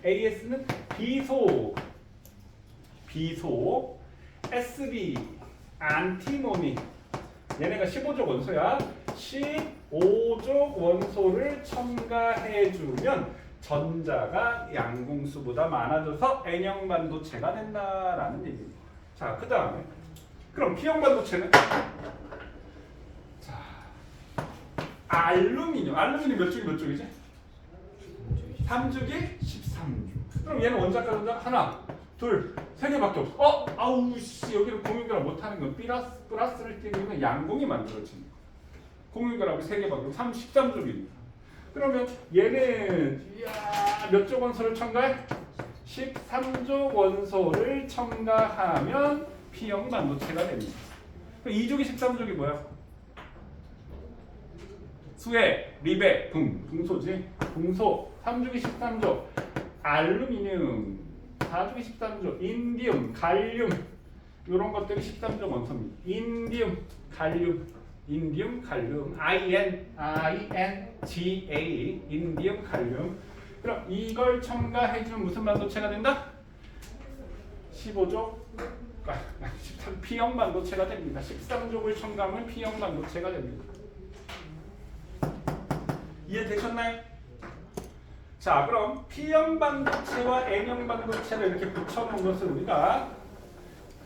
AS는 비소, SB, 안티모니. 얘네가 15족 원소야. 15족 원소를 첨가해주면 전자가 양공수보다 많아져서 N형 반도체가 된다라는 얘기입니다. 자, 그 다음에 그럼 P형 반도체는? 자, 알루미늄 몇 쪽이 몇 쪽이지? 3쪽이 13쪽. 그럼 얘는 원자과 전자 하나, 둘, 세 개밖에 없어. 아우 씨 여기를 공유결합 못하는 건 플러스를 띄우면 양공이 만들어지는 거야. 공유결합이 세 개밖에 없어. 13쪽입니다. 그러면 얘는 몇 쪽 원소를 첨가해? 13족 원소를 첨가하면 P형 반도체가 됩니다. 2족이 13족이 뭐야? 수에, 리베, 붕소지. 붕소. 3족이 13족. 알루미늄. 4족이 13족. 인디움, 갈륨. 이런 것들이 13족 원소입니다. 인디움, 갈륨. INGA. 인디움, 갈륨. 그럼 이걸 첨가해주면 무슨 반도체가 된다? 15족 P형 반도체가 됩니다. 13족을 첨가하면 P형 반도체가 됩니다. 이해되셨나요? 자, 그럼 P형 반도체와 N형 반도체를 이렇게 붙여놓은 것을 우리가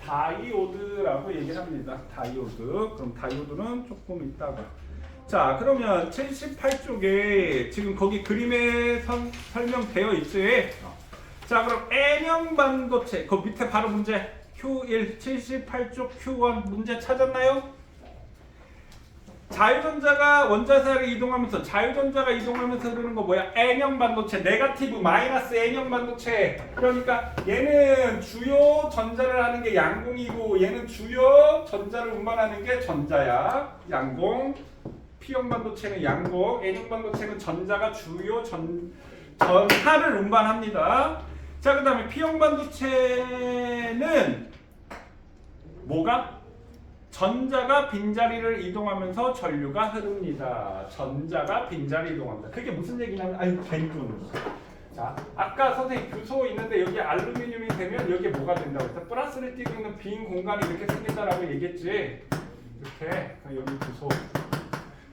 다이오드라고 얘기를 합니다. 다이오드. 그럼 다이오드는 조금 이따가. 자, 그러면 78쪽에 지금 거기 그림에 설명되어 있지. 자, 그럼 N형 반도체. 그 밑에 바로 문제. Q1 78쪽 Q1 문제 찾았나요? 자유전자가 원자사를 이동하면서 흐르는 거 뭐야? N형 반도체, 네거티브 마이너스 N형 반도체. 그러니까 얘는 주요 전자를 하는 게 양공이고 얘는 주요 전자를 운반하는 게 전자야. 양공. P형 반도체는 양공, N형 반도체는 전자가 주요 전하를 운반합니다. 자, 그 다음에 P형 반도체는 뭐가? 전자가 빈자리를 이동하면서 전류가 흐릅니다. 전자가 빈자리 이동합니다. 그게 무슨 얘기냐면 벤존. 자, 아까 선생님 규소 있는데 여기 알루미늄이 되면 여기 뭐가 된다고 했어? 플러스를 띄고 있는 빈 공간이 이렇게 생긴다라고 얘기했지. 이렇게 여기 규소.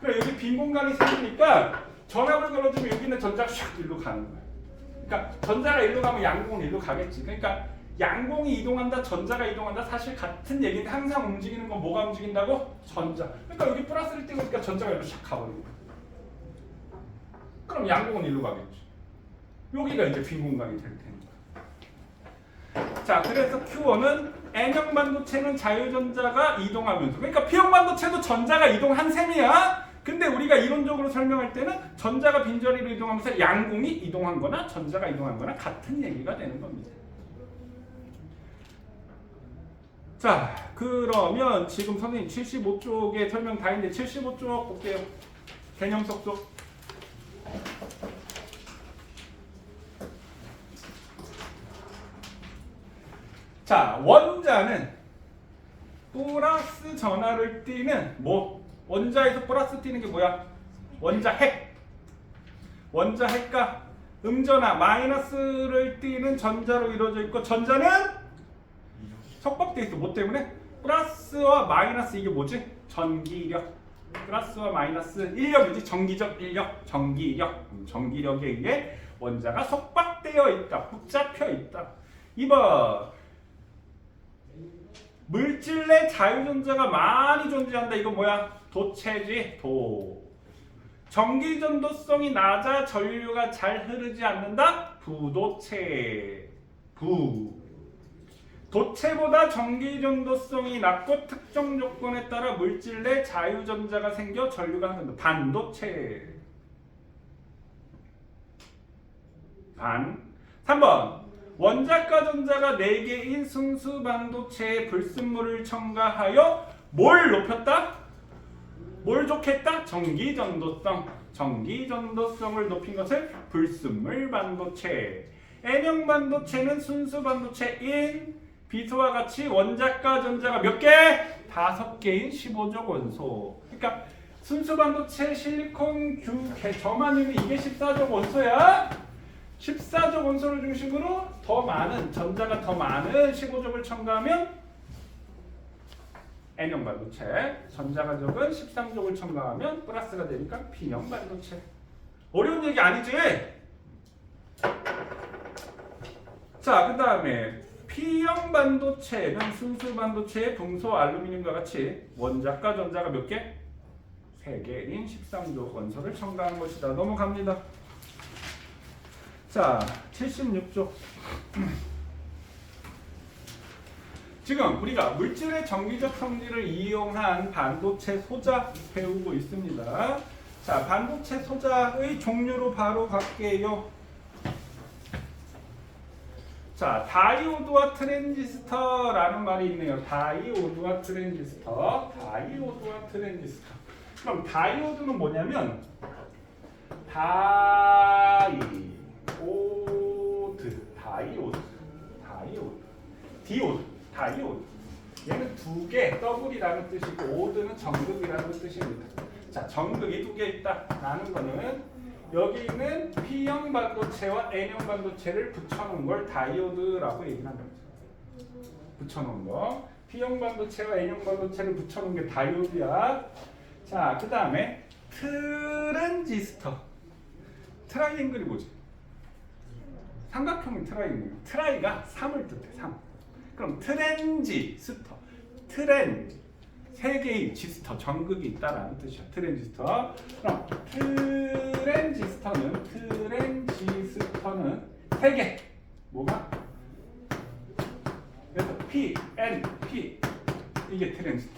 그럼 여기 빈 공간이 생기니까 전압을 걸어주면 여기 있는 전자가 샥 일로 가는 거야. 그러니까 전자가 일로 가면 양공은 일로 가겠지. 그러니까 양공이 이동한다, 전자가 이동한다, 사실 같은 얘기인데 항상 움직이는 건 뭐가 움직인다고? 전자. 그러니까 여기 플러스를 띄고 있으니까 전자가 일로 샥 가버리는 거야. 그럼 양공은 일로 가겠지. 여기가 이제 빈 공간이 될 테니까. 자, 그래서 Q1은 N형 반도체는 자유전자가 이동하면서, 그러니까 P형 반도체도 전자가 이동한 셈이야. 근데 우리가 이론적으로 설명할 때는 전자가 빈자리로 이동하면서 양공이 이동한 거나 전자가 이동한 거나 같은 얘기가 되는 겁니다. 자, 그러면 지금 선생님 75쪽에 설명 다 했는데 75쪽 볼게요. 개념 속속. 자, 원자는 플러스 전하를 띠는 원자에서 플러스 띠는 게 뭐야? 원자 핵. 원자 핵과 음전하 마이너스를 띠는 전자로 이루어져 있고 전자는 석박돼 있어. 뭐 때문에? 플러스와 마이너스 이게 뭐지? 전기력. 플러스와 마이너스 인력이지. 전기적 인력, 전기력에 의해 원자가 속박되어 있다. 붙잡혀 있다. 2번. 물질 내 자유전자가 많이 존재한다. 이거 뭐야? 도체지. 전기 전도성이 낮아 전류가 잘 흐르지 않는다. 부도체. 도체보다 전기 전도성이 낮고 특정 조건에 따라 물질 내 자유전자가 생겨 전류가 흐른다. 반도체. 3번. 원자과 전자가 4개인 순수 반도체에 불순물을 첨가하여 뭘 높였다? 뭘 좋겠다? 전기 전도성을 높인 것을 불순물 반도체. N형 반도체는 순수 반도체인 비소와 같이 원자과 전자가 몇 개? 5개인 15족 원소. 그러니까 순수 반도체 실리콘 저마늄이 이게 14족 원소야. 14족 원소를 중심으로 더 많은 전자가 더 많은 15족을 첨가하면 N형 반도체. 전자가 적은 13족을 첨가하면 플러스가 되니까 P형 반도체. 어려운 얘기 아니지? 자, 그 다음에 P형 반도체는 순수 반도체의 붕소 알루미늄과 같이 원자과 전자가 몇 개? 3개인 13조 원소를 첨가한 것이다. 넘어갑니다. 자, 76조. 지금 우리가 물질의 정기적 성질을 이용한 반도체 소자 배우고 있습니다. 자, 반도체 소자의 종류로 바로 갈게요. 자, 다이오드와 트랜지스터라는 말이 있네요. 다이오드와 트랜지스터. 다이오드와 트랜지스터. 그럼 다이오드는 뭐냐면 다이오드. 디오드. 다이오드. 얘는 두 개, 더블이라는 뜻이고 오드는 정극이라는 뜻입니다. 자, 정극이 두 개 있다라는 거는 여기 있는 P형 반도체와 N형 반도체를 붙여놓은 걸 다이오드라고 얘기를 한다. 붙여놓은 거. P형 반도체와 N형 반도체를 붙여놓은 게 다이오드야. 자, 그 다음에 트랜지스터. 트라이앵글이 뭐지? 삼각형이 트라이앵글. 트라이가 3을 뜻해. 3. 그럼 트랜지스터. 세 개의 지스터, 정극이 있다라는 뜻이야. 트랜지스터. 그럼 트랜지스터는 세 개. 뭐가? 그래서 P, N, P 이게 트랜지스터.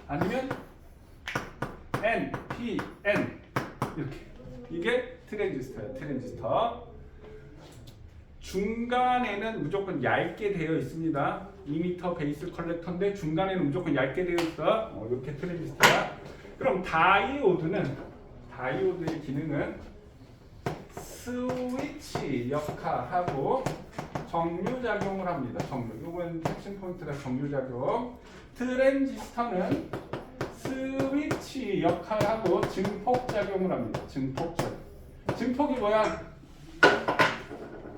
아니면 N, P, N 이렇게. 이게 트랜지스터야. 트랜지스터. 중간에는 무조건 얇게 되어 있습니다. 2m 베이스 컬렉터인데 중간에는 무조건 얇게 되어 있어. 이렇게 트랜지스터야. 그럼 다이오드의 기능은 스위치 역할하고 정류작용을 합니다. 이건 핵심 포인트가 정류작용. 트랜지스터는 스위치 역할하고 증폭작용을 합니다. 증폭이 뭐야?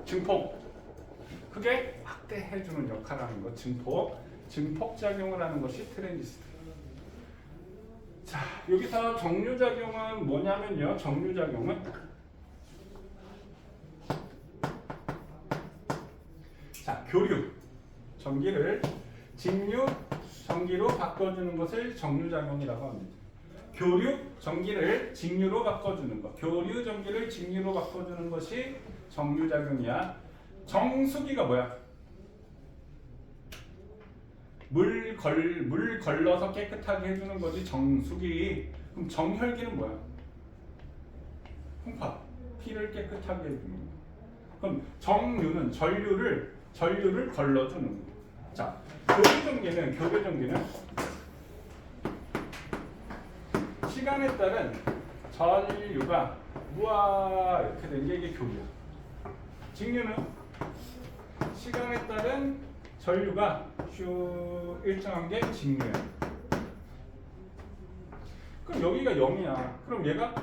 증폭. 그게 확대해주는 역할을 하는 거. 증폭작용을 하는 것이 트랜지스터. 자, 여기서 정류작용은 뭐냐면요. 정류작용은 자, 교류. 전기를 직류 전기로 바꿔주는 것을 정류작용이라고 합니다. 교류 전기를 직류로 바꿔주는 것. 교류 전기를 직류로 바꿔주는 것이 정류작용이야. 정수기가 뭐야? 물 걸러서 깨끗하게 해주는 거지. 정수기. 그럼 정혈기는 뭐야? 콩팥. 피를 깨끗하게 해주는 거. 그럼 정류는 전류를 걸러주는 거. 자, 교류 전기는 시간에 따른 전류가 우와 이렇게 된 게 이게 교류야. 직류는 시간에 따른 전류가 쭉 일정한 게 직류야. 그럼 여기가 0이야. 그럼 얘가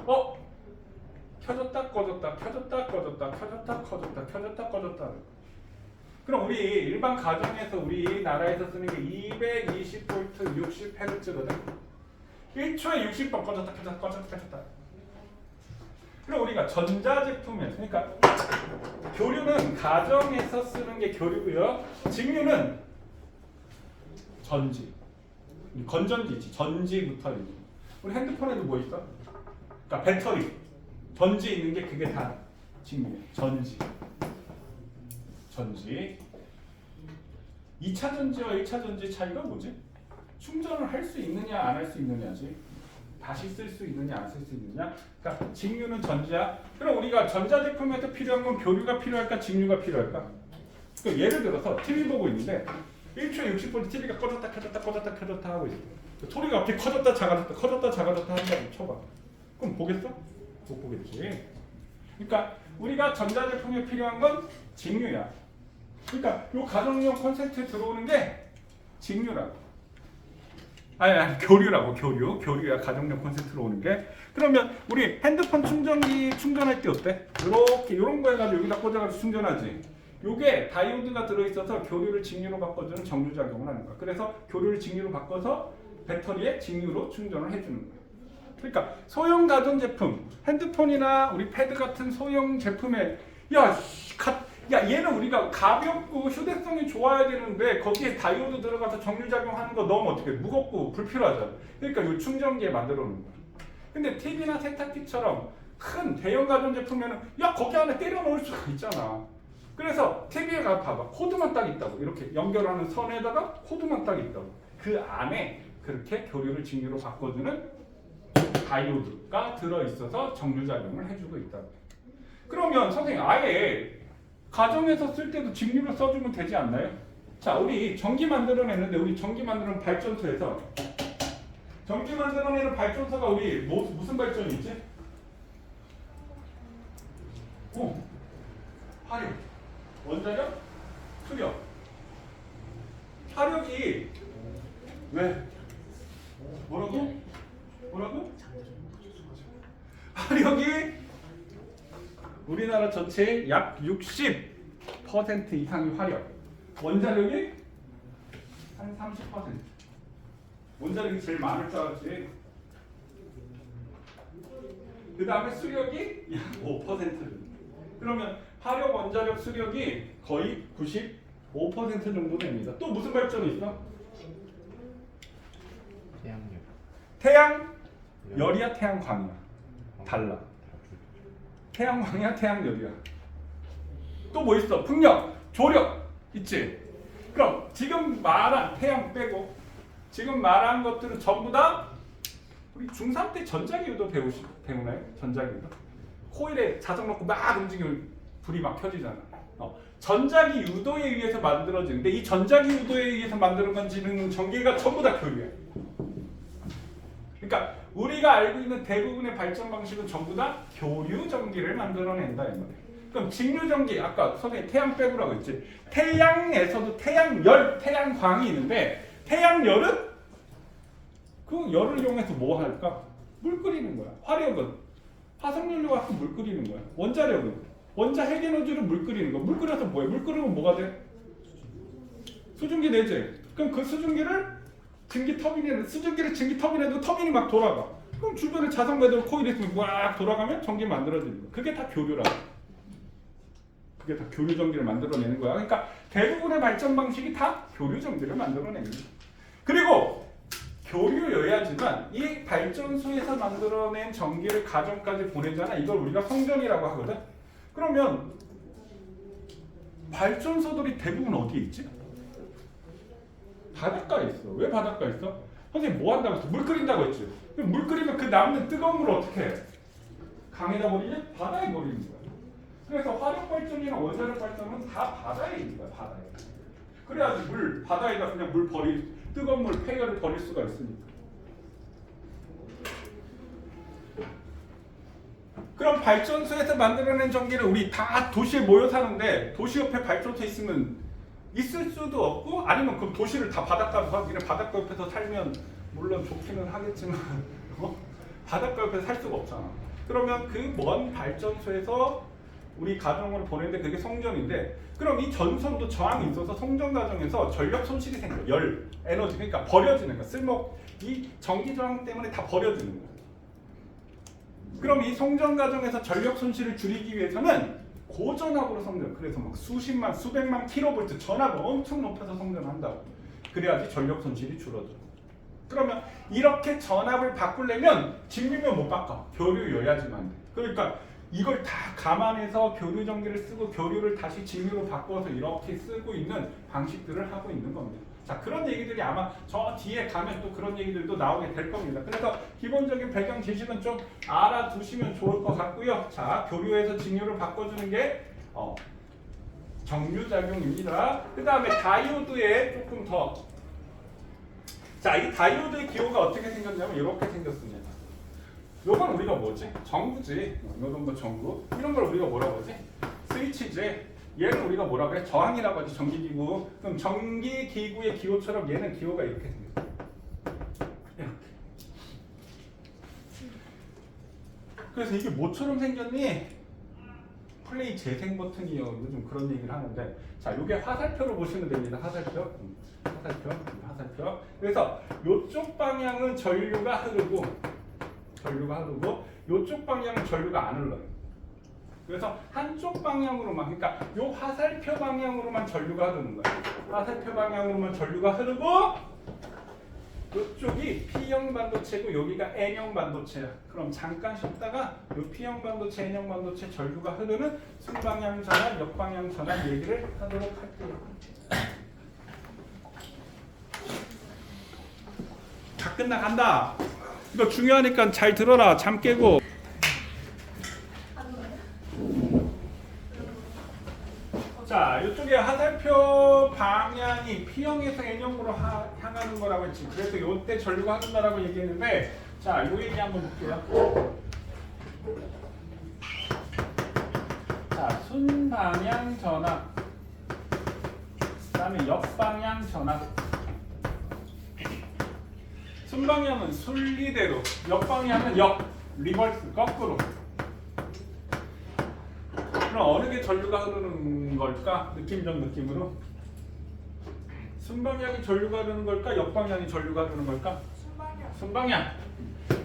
켜졌다 꺼졌다 켜졌다 꺼졌다 켜졌다 꺼졌다 켜졌다 꺼졌다. 그럼 우리 일반 가정에서 우리나라에서 쓰는 게 220V 60Hz거든. 1초에 60번 꺼졌다 켜졌다 꺼졌다 켜졌다. 그럼 우리가 전자제품에 그러니까 교류는 가정에서 쓰는 게 교류고요. 직류는 전지. 건전지지. 전지부터 있는. 우리 핸드폰에도 뭐 있어? 그러니까 배터리. 전지 있는 게 그게 다 직류예요. 전지. 2차 전지와 1차 전지 차이가 뭐지? 충전을 할 수 있느냐 안 할 수 있느냐지. 다시 쓸 수 있느냐 안 쓸 수 있느냐. 그러니까 직류는 전지야. 그럼 우리가 전자제품에서 필요한 건 교류가 필요할까 직류가 필요할까? 그러니까 예를 들어서 TV 보고 있는데 1초에 60V TV가 꺼졌다 켜졌다 꺼졌다 켜졌다 하고 있어. 소리가 갑자기 커졌다 작아졌다 한다고 쳐봐. 그럼 보겠어? 못 보겠지. 그러니까 우리가 전자제품에 필요한 건 직류야. 그러니까 요 가정용 콘센트에 들어오는 게 직류라고. 아니 교류라고. 교류야. 가정용 콘센트로 오는 게. 그러면 우리 핸드폰 충전기 충전할 때 어때? 이렇게 이런 거 해가지고 여기다 꽂아가지고 충전하지. 요게 다이오드가 들어있어서 교류를 직류로 바꿔주는 정류작용을 하는 거야. 그래서 교류를 직류로 바꿔서 배터리에 직류로 충전을 해주는 거야. 그러니까 소형 가전제품, 핸드폰이나 우리 패드 같은 소형 제품에 얘는 우리가 가볍고 휴대성이 좋아야 되는데 거기에 다이오드 들어가서 정류작용하는 거 너무 어떻게 무겁고 불필요하잖아. 그러니까 이 충전기에 만들어 놓은 거야. 근데 TV나 세탁기처럼 큰 대형 가전제품에는 야 거기 안에 때려 넣을 수가 있잖아. 그래서 TV에 가 봐봐. 코드만 딱 있다고. 이렇게 연결하는 선에다가 코드만 딱 있다고. 그 안에 그렇게 교류를 직류로 바꿔주는 다이오드가 들어있어서 정류작용을 해주고 있다. 그러면 선생님 아예 가정에서 쓸 때도 직류를 써주면 되지 않나요? 자, 우리 전기 만들어냈는데 우리 전기 만드는 발전소에서 전기 만들어내는 발전소가 우리 무슨 발전이 있지? 화력, 원자력, 수력. 화력이 왜? 뭐라고? 화력이 우리나라 전체의 약 60% 이상이 화력. 원자력이 한 30%. 원자력이 제일 많을 줄 알았지. 그 다음에 수력이 약 5%. 그러면 화력, 원자력, 수력이 거의 95% 정도 됩니다. 또 무슨 발전이 있어? 태양열. 태양열이야, 태양광이야? 달라. 태양광이야, 태양열이야? 또 뭐 있어? 풍력, 조력 있지? 그럼 지금 말한 태양 빼고 지금 말한 것들은 전부 다 우리 중3 때 전자기유도 배우나요? 전자기유도? 코일에 자석 넣고 막 움직이면 불이 막 켜지잖아. 전자기 유도에 의해서 만들어지는데 이 전자기 유도에 의해서 만들어지는 전기가 전부 다 교류야. 그러니까 우리가 알고 있는 대부분의 발전 방식은 전부 다 교류 전기를 만들어낸다 이 말이야. 그럼 직류 전기 아까 선생님 태양 빼고라고 했지. 태양에서도 태양열, 태양광이 있는데 태양열은 그 열을 이용해서 뭐 할까? 물 끓이는 거야. 화력은 화석연료 갖고 물 끓이는 거야. 원자력은 원자 핵에너지로 물 끓이는 거. 물 끓여서 뭐해? 물 끓이면 뭐가 돼? 수증기 내지. 그럼 그 수증기를 증기 터빈에도 터빈이 막 돌아가. 그럼 주변에 자석 매듭 코일이 있으면 막 돌아가면 전기 만들어지는 거야. 그게 다 교류라고. 그게 다 교류 전기를 만들어내는 거야. 그러니까 대부분의 발전 방식이 다 교류 전기를 만들어내는 거야. 그리고 교류여야지만 이 발전소에서 만들어낸 전기를 가정까지 보내잖아. 이걸 우리가 성전이라고 하거든. 그러면 발전소들이 대부분 어디에 있지? 바닷가에 있어. 왜 바닷가에 있어? 선생님 뭐 한다고 했어? 물 끓인다고 했지. 그럼 물 끓이면 그 남는 뜨거운 물을 어떻게 해? 강에다 버리냐? 바다에 버리는 거야. 그래서 화력 발전이나 원자력 발전은 다 바다에 있는 거야. 바다에. 그래야지 바다에다 그냥 뜨거운 물 폐열을 버릴 수가 있으니까. 그럼 발전소에서 만들어낸 전기를 우리 다 도시에 모여 사는데 도시 옆에 발전소 있을 수도 없고 아니면 그럼 도시를 다 바닷가 옆에서 살면 물론 좋기는 하겠지만 바닷가 옆에서 살 수가 없잖아. 그러면 그 먼 발전소에서 우리 가정으로 보내는데 그게 성전인데 그럼 이 전선도 저항이 있어서 성전 과정에서 전력 손실이 생겨. 열, 에너지 그러니까 버려지는 거야. 이 전기 저항 때문에 다 버려지는 거야. 그럼 이 성전 과정에서 전력 손실을 줄이기 위해서는 고전압으로 성전. 그래서 막 수십만, 수백만 킬로볼트 전압을 엄청 높여서 성전한다고. 그래야지 전력 손실이 줄어들어. 그러면 이렇게 전압을 바꾸려면 직류면 못 바꿔. 교류여야지만 돼. 그러니까 이걸 다 감안해서 교류 전기를 쓰고 교류를 다시 직류로 바꿔서 이렇게 쓰고 있는 방식들을 하고 있는 겁니다. 자, 그런 얘기들이 아마 저 뒤에 가면 또 그런 얘기들도 나오게 될 겁니다. 그래서 기본적인 배경 지식은 좀 알아두시면 좋을 것 같고요. 자, 교류에서 직류로 바꿔주는 게 정류작용입니다. 그 다음에 다이오드에 조금 더. 자, 이 다이오드의 기호가 어떻게 생겼냐면 이렇게 생겼습니다. 요건 우리가 뭐지? 전구지. 요런 거 전구. 이런 걸 우리가 뭐라고 하지? 스위치지. 얘는 우리가 뭐라고 해? 저항이라고 하지. 전기기구. 그럼 전기기구의 기호처럼 얘는 기호가 이렇게 생겼어. 이렇게. 그래서 이게 뭐처럼 생겼니? 플레이 재생 버튼이요. 요즘 그런 얘기를 하는데 자, 요게 화살표로 보시면 됩니다. 화살표. 그래서 요쪽 방향은 전류가 흐르고 요쪽 방향은 전류가 안 흘러요. 그래서 한쪽 방향으로만, 그러니까 요 화살표 방향으로만 전류가 흐르는 거예요. 화살표 방향으로만 전류가 흐르고 이쪽이 P형 반도체고 여기가 N형 반도체야. 그럼 잠깐 쉬다가 이 P형 반도체, N형 반도체 전류가 흐르는 순방향 전환, 역방향 전환 얘기를 하도록 할게요. 다 끝나간다. 이거 중요하니까 잘 들어라. 잠 깨고. 자, 이쪽에 화살표 방향이 P형에서 N형으로 향하는 거라고 했지. 그래서 이때 전류가 흐른다라고 얘기했는데, 자, 이 얘기 한번 볼게요. 자, 순방향 전환, 그다음에 역방향 전환. 순방향은 순리대로, 역방향은 리버스, 거꾸로. 그럼 어느 게 전류가 흐르는 걸까? 느낌적 느낌으로. 순방향이 전류가 흐르는 걸까? 역방향이 전류가 흐르는 걸까? 순방향. 순방향.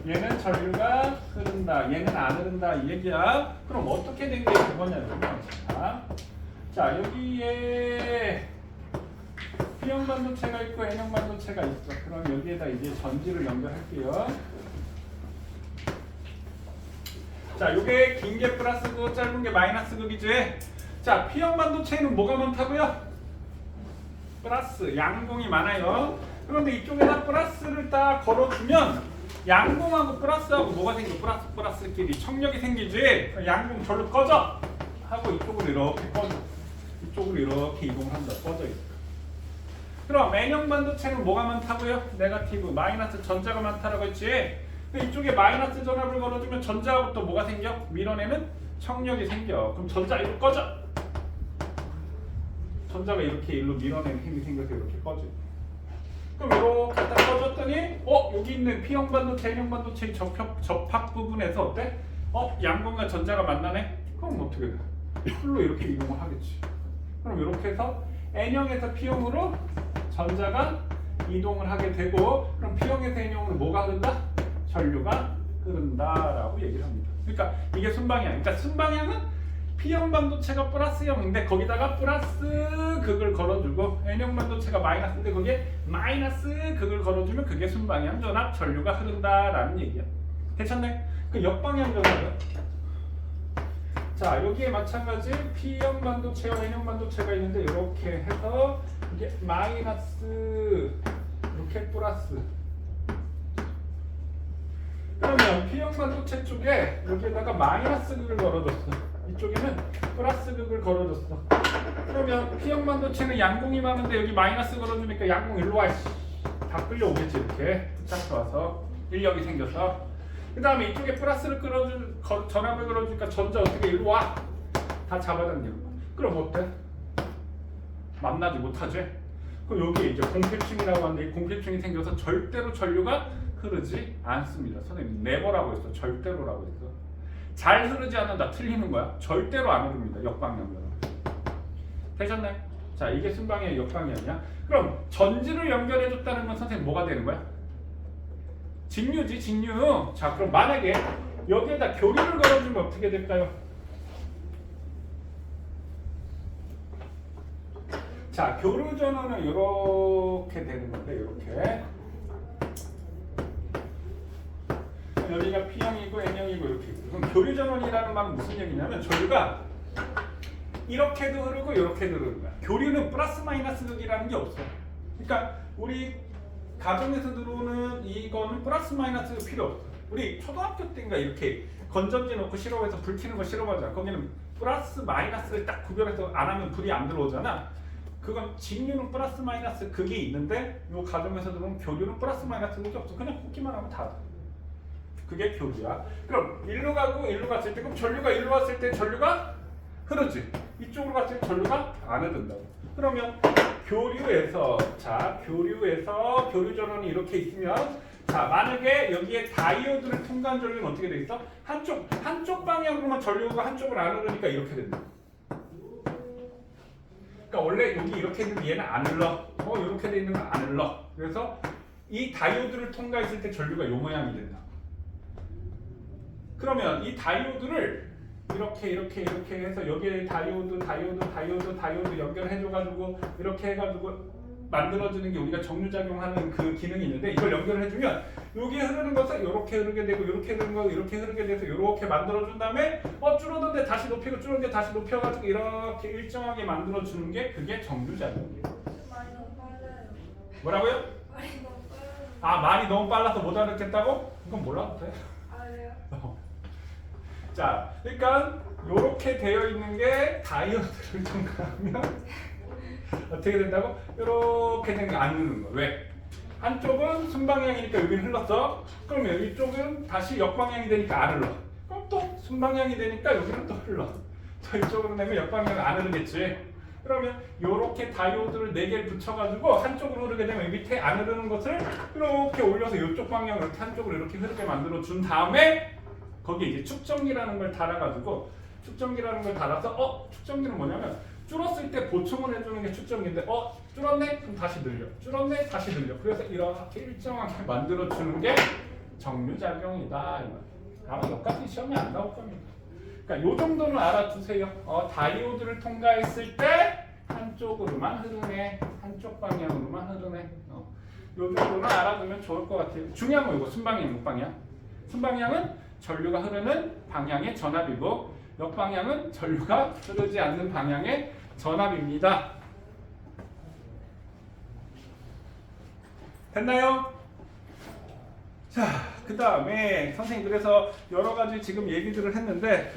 얘는 전류가 흐른다. 얘는 안 흐른다. 이 얘기야. 그럼 어떻게 된 게 그거냐면, 자 여기에 P형 반도체가 있고 N형 반도체가 있어. 그럼 여기에다 이제 전지를 연결할게요. 자, 요게 긴 게 플러스고 짧은 게 마이너스 극이지. 자, P형 반도체에는 뭐가 많다고요? 플러스, 양공이 많아요. 그런데 이쪽에다 플러스를 딱 걸어주면 양공하고 플러스하고 뭐가 생겨? 플러스끼리 청력이 생기지. 양공 절로 꺼져 하고 이쪽으로 이렇게 꺼져. 이쪽으로 이렇게 이동을 한다. 꺼져 있어. 그럼 N형 반도체는 뭐가 많다고요? 네거티브, 마이너스 전자가 많다라고 했지. 이쪽에 마이너스 전압을 걸어주면 전자부터 뭐가 생겨? 밀어내는 청력이 생겨. 그럼 전자 이로 꺼져. 전자가 이렇게 일로 밀어내는 힘이 생겨서 이렇게 꺼져. 그럼 이렇게 딱 꺼졌더니 여기 있는 P형 반도체, N형 반도체의 접합 부분에서 어때? 양공과 전자가 만나네? 그럼 어떻게 돼? 풀로 이렇게 이동을 하겠지. 그럼 이렇게 해서 N형에서 P형으로 전자가 이동을 하게 되고, 그럼 P형에서 N형으로 뭐가 흐른다? 전류가 흐른다라고 얘기를 합니다. 그러니까 이게 순방향. 그러니까 순방향은 P형 반도체가 플러스형인데 거기다가 플러스 극을 걸어주고, N형 반도체가 마이너스인데 거기에 마이너스 극을 걸어주면 그게 순방향 전압 전류가 흐른다라는 얘기야. 괜찮네? 그 역방향 전압은, 자 여기에 마찬가지 P형 반도체와 N형 반도체가 있는데 이렇게 해서 이게 마이너스 이렇게 플러스. 그러면 P형 반도체 쪽에 여기에다가 마이너스 극을 걸어줬어. 이쪽에는 플러스 극을 걸어줬어. 그러면 P형 반도체는 양공이 많은데 여기 마이너스 걸어주니까 양공 일로 와. 다 끌려오겠지. 이렇게 붙잡혀와서 인력이 생겨서. 그 다음에 이쪽에 플러스를 전압을 걸어주니까 전자 어떻게 일로 와. 다 잡아당겨. 그럼 어때? 만나지 못하지? 그럼 여기에 이제 공필층이라고 하는데 이 공필층이 생겨서 절대로 전류가 흐르지 않습니다. 선생님 네버라고 했어. 절대로라고 했어. 잘 흐르지 않는다. 틀리는 거야. 절대로 안 흐릅니다. 역방향으로. 되셨나요? 자, 이게 순방향, 역방향이야. 그럼 전지를 연결해줬다는 건 선생님 뭐가 되는 거야? 직류지, 직류. 자, 그럼 만약에 여기에다 교류를 걸어주면 어떻게 될까요? 자, 교류 전원은 이렇게 되는 건데, 이렇게. 여기가 P형이고 N형이고 이렇게 있고. 그럼 교류 전원이라는 말은 무슨 얘기냐면 전류가 이렇게도 흐르고 이렇게도 흐르는 거야. 교류는 플러스 마이너스 극이라는 게 없어. 그러니까 우리 가정에서 들어오는 이거는 플러스 마이너스 필요 없어. 우리 초등학교 때인가 이렇게 건전지 넣고 실험해서 불 켜는 거 실험하잖아. 거기는 플러스 마이너스를 딱 구별해서 안 하면 불이 안 들어오잖아. 그건 직류는 플러스 마이너스 극이 있는데 이 가정에서 들어오는 교류는 플러스 마이너스 극이 없어. 그냥 꽂기만 하면 다 돼. 그게 교류야. 그럼 일로 가고 일로 갔을 때, 그럼 전류가 일로 왔을 때 전류가 흐르지. 이쪽으로 갔을 때 전류가 안 흐른다고. 그러면 교류에서, 자 교류에서 교류 전원이 이렇게 있으면, 자 만약에 여기에 다이오드를 통과한 전류는 어떻게 돼 있어? 한쪽 방향으로만 전류가 한쪽을 안 흐르니까 이렇게 된다. 그러니까 원래 여기 이렇게 있는데 얘는 안 흘러. 이렇게 돼 있는 건 안 흘러. 그래서 이 다이오드를 통과했을 때 전류가 이 모양이 된다. 그러면 이 다이오드를 이렇게 해서 여기에 다이오드 연결해줘가지고 이렇게 해가지고 만들어지는 게 우리가 정류작용하는 그 기능이 있는데 이걸 연결을 해주면 여기 흐르는 것을 이렇게 흐르게 되고 이렇게 흐르는 거 이렇게 흐르게 돼서 이렇게 만들어준 다음에 줄어든데 다시 높이고 줄어든데 다시 높여가지고 이렇게 일정하게 만들어주는 게 그게 정류작용이에요. 많이 너무 빨라요. 뭐라고요? 많이 너무 빨라요. 아 말이 너무 빨라서 못 알아듣겠다고? 그건 몰라도 돼. 아, 그래요? 자, 그러니까 이렇게 되어 있는 게 다이어트를 통과하면 어떻게 된다고? 이렇게 되는 거 안 누르는 거. 왜? 한쪽은 순방향이니까 여기는 흘렀어. 그러면 이쪽은 다시 역방향이 되니까 안 흘러. 그럼 또 순방향이 되니까 여기는 또 흘러. 저 이쪽으로 내면 역방향은 안 흐르겠지. 그러면 이렇게 다이오드를 4개를 붙여가지고 한쪽으로 흐르게 되면 밑에 안 흐르는 것을 이렇게 올려서 이쪽 방향으로 이렇게 한쪽으로 이렇게 흐르게 만들어 준 다음에 거기에 이제 축전기라는 걸 달아가지고 축전기라는 걸 달아서 축전기는 뭐냐면 줄었을 때 보충을 해주는 게 축전기인데 줄었네? 그럼 다시 늘려. 줄었네? 다시 늘려. 그래서 이렇게 일정하게 만들어주는 게 정류작용이다. 아마 여기까지 시험에 안 나올 겁니다. 그러니까 요 정도는 알아두세요. 다이오드를 통과했을 때 한쪽으로만 흐르네. 한쪽 방향으로만 흐르네. 요 정도는 알아두면 좋을 것 같아요. 중요한 거 이거 순방향, 역방향. 순방향은 전류가 흐르는 방향의 전압이고 역방향은 전류가 흐르지 않는 방향의 전압입니다. 됐나요? 자, 그 다음에 선생님 그래서 여러 가지 지금 얘기들을 했는데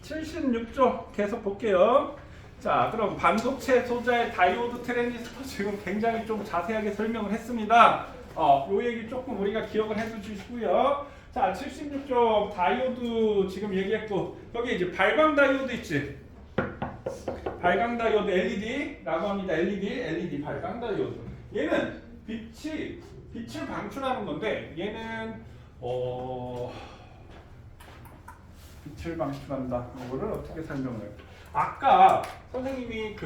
76조 계속 볼게요. 자, 그럼 반도체 소자의 다이오드 트랜지스터 지금 굉장히 좀 자세하게 설명을 했습니다. 요 얘기 조금 우리가 기억을 해주시고요. 자, 76조 다이오드 지금 얘기했고 여기 이제 발광 다이오드 있지? 발광 다이오드 LED라고 합니다. LED 발광 다이오드. 얘는 빛을 방출하는 건데 얘는 빛을 방출한다. 이거를 어떻게 설명을 해요? 아까 선생님이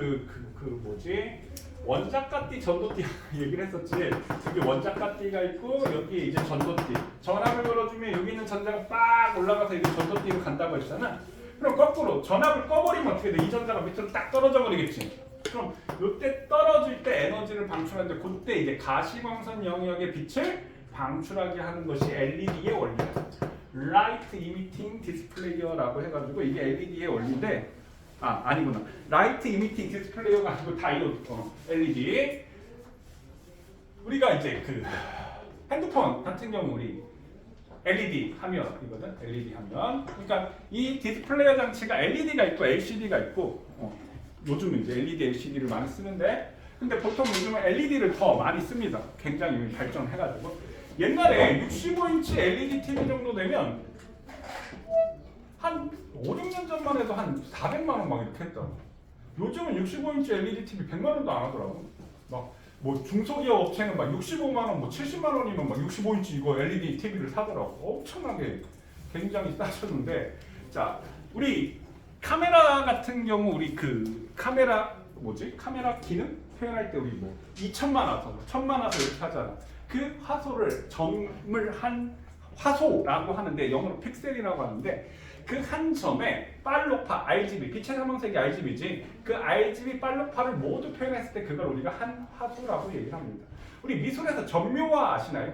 원자가띠 전도띠 얘기를 했었지. 여기 원자가띠가 있고 여기 이제 전도띠. 전압을 걸어주면 여기 있는 전자가 빡 올라가서 이게 전도띠로 간다고 했잖아. 그럼 거꾸로 전압을 꺼버리면 어떻게 돼? 이 전자가 밑으로 딱 떨어져 버리겠지. 그럼 이때 떨어질 때 에너지를 방출하는데 그때 이제 가시광선 영역의 빛을 방출하게 하는 것이 LED의 원리야. Light Emitting Displayer라고 해가지고 이게 LED의 원리인데 아니구나. 라이트 이미팅 디스플레이어가 아니고 다이오드, LED. 우리가 이제 그 핸드폰 같은 경우 우리 LED 화면이거든. LED 화면. 그러니까 이 디스플레이어 장치가 LED가 있고 LCD가 있고 요즘은 이제 LED, LCD를 많이 쓰는데 근데 보통 요즘은 LED를 더 많이 씁니다. 굉장히 발전해가지고 옛날에 65인치 LED TV 정도 되면 한 5, 6년 전만 해도 한 400만 원 막 이렇게 했더라고. 요즘은 65인치 LED TV 100만 원도 안 하더라고. 막 뭐 중소기업 업체는 막 65만 원, 뭐 70만 원이면 막 65인치 이거 LED TV를 사더라고. 엄청나게 굉장히 싸졌는데, 자 우리 카메라 같은 경우 우리 그 카메라 카메라 기능 표현할 때 우리 뭐 2천만 화소, 1000만 화소 이렇게 하잖아. 그 화소를 점을 한 화소라고 하는데 영어로 픽셀이라고 하는데 그 한 점에 빨로파 RGB 빛의 삼원색이 RGB지 그 RGB 빨로파를 모두 표현했을 때 그걸 우리가 한 화소라고 얘기를 합니다. 우리 미술에서 점묘화 아시나요?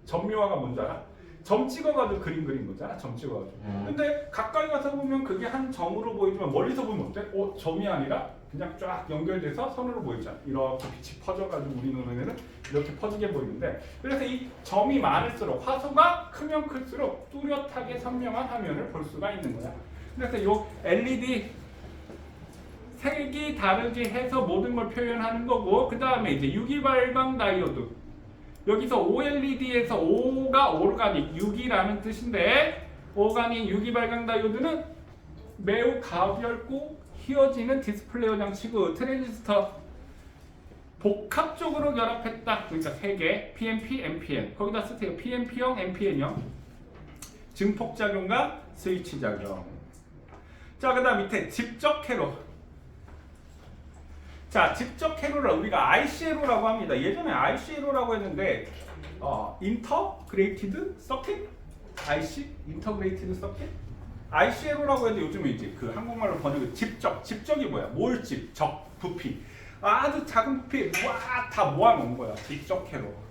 점묘화가 뭔지 알아? 점 찍어가지고 그림 그린 거잖아. 점 찍어가지고. 근데 가까이 가서 보면 그게 한 점으로 보이지만 멀리서 보면 어때? 점이 아니라 그냥 쫙 연결돼서 선으로 보이잖아. 이렇게 빛이 퍼져가지고 우리 눈에는 이렇게 퍼지게 보이는데 그래서 이 점이 많을수록 화소가 크면 클수록 뚜렷하게 선명한 화면을 볼 수가 있는 거야. 그래서 이 LED 색이 다르게 해서 모든 걸 표현하는 거고 그 다음에 이제 유기발광 다이오드 여기서 OLED에서 O가 오르가닉, 유기라는 뜻인데 오가닉 유기발광 다이오드는 매우 가볍고 휘어지는 디스플레이어 장치고 트랜지스터 복합적으로 결합했다. 그러니까 3개 PNP, NPN 거기다 쓰세요. PNP형, NPN형 증폭작용과 스위치작용. 자, 그 다음 밑에 직접 회로. 자, 직접 회로를 우리가 IC회로라고 합니다. 예전에 IC회로라고 했는데 인터그레이티드 서킷? IC? 인터그레이티드 서킷? IC회로라고 했는데 요즘은 이제 그 한국말로 번역을 직접이 뭐야? 몰집, 적, 부피. 아주 작은 부피 다 모아놓은 거야. 직접회로.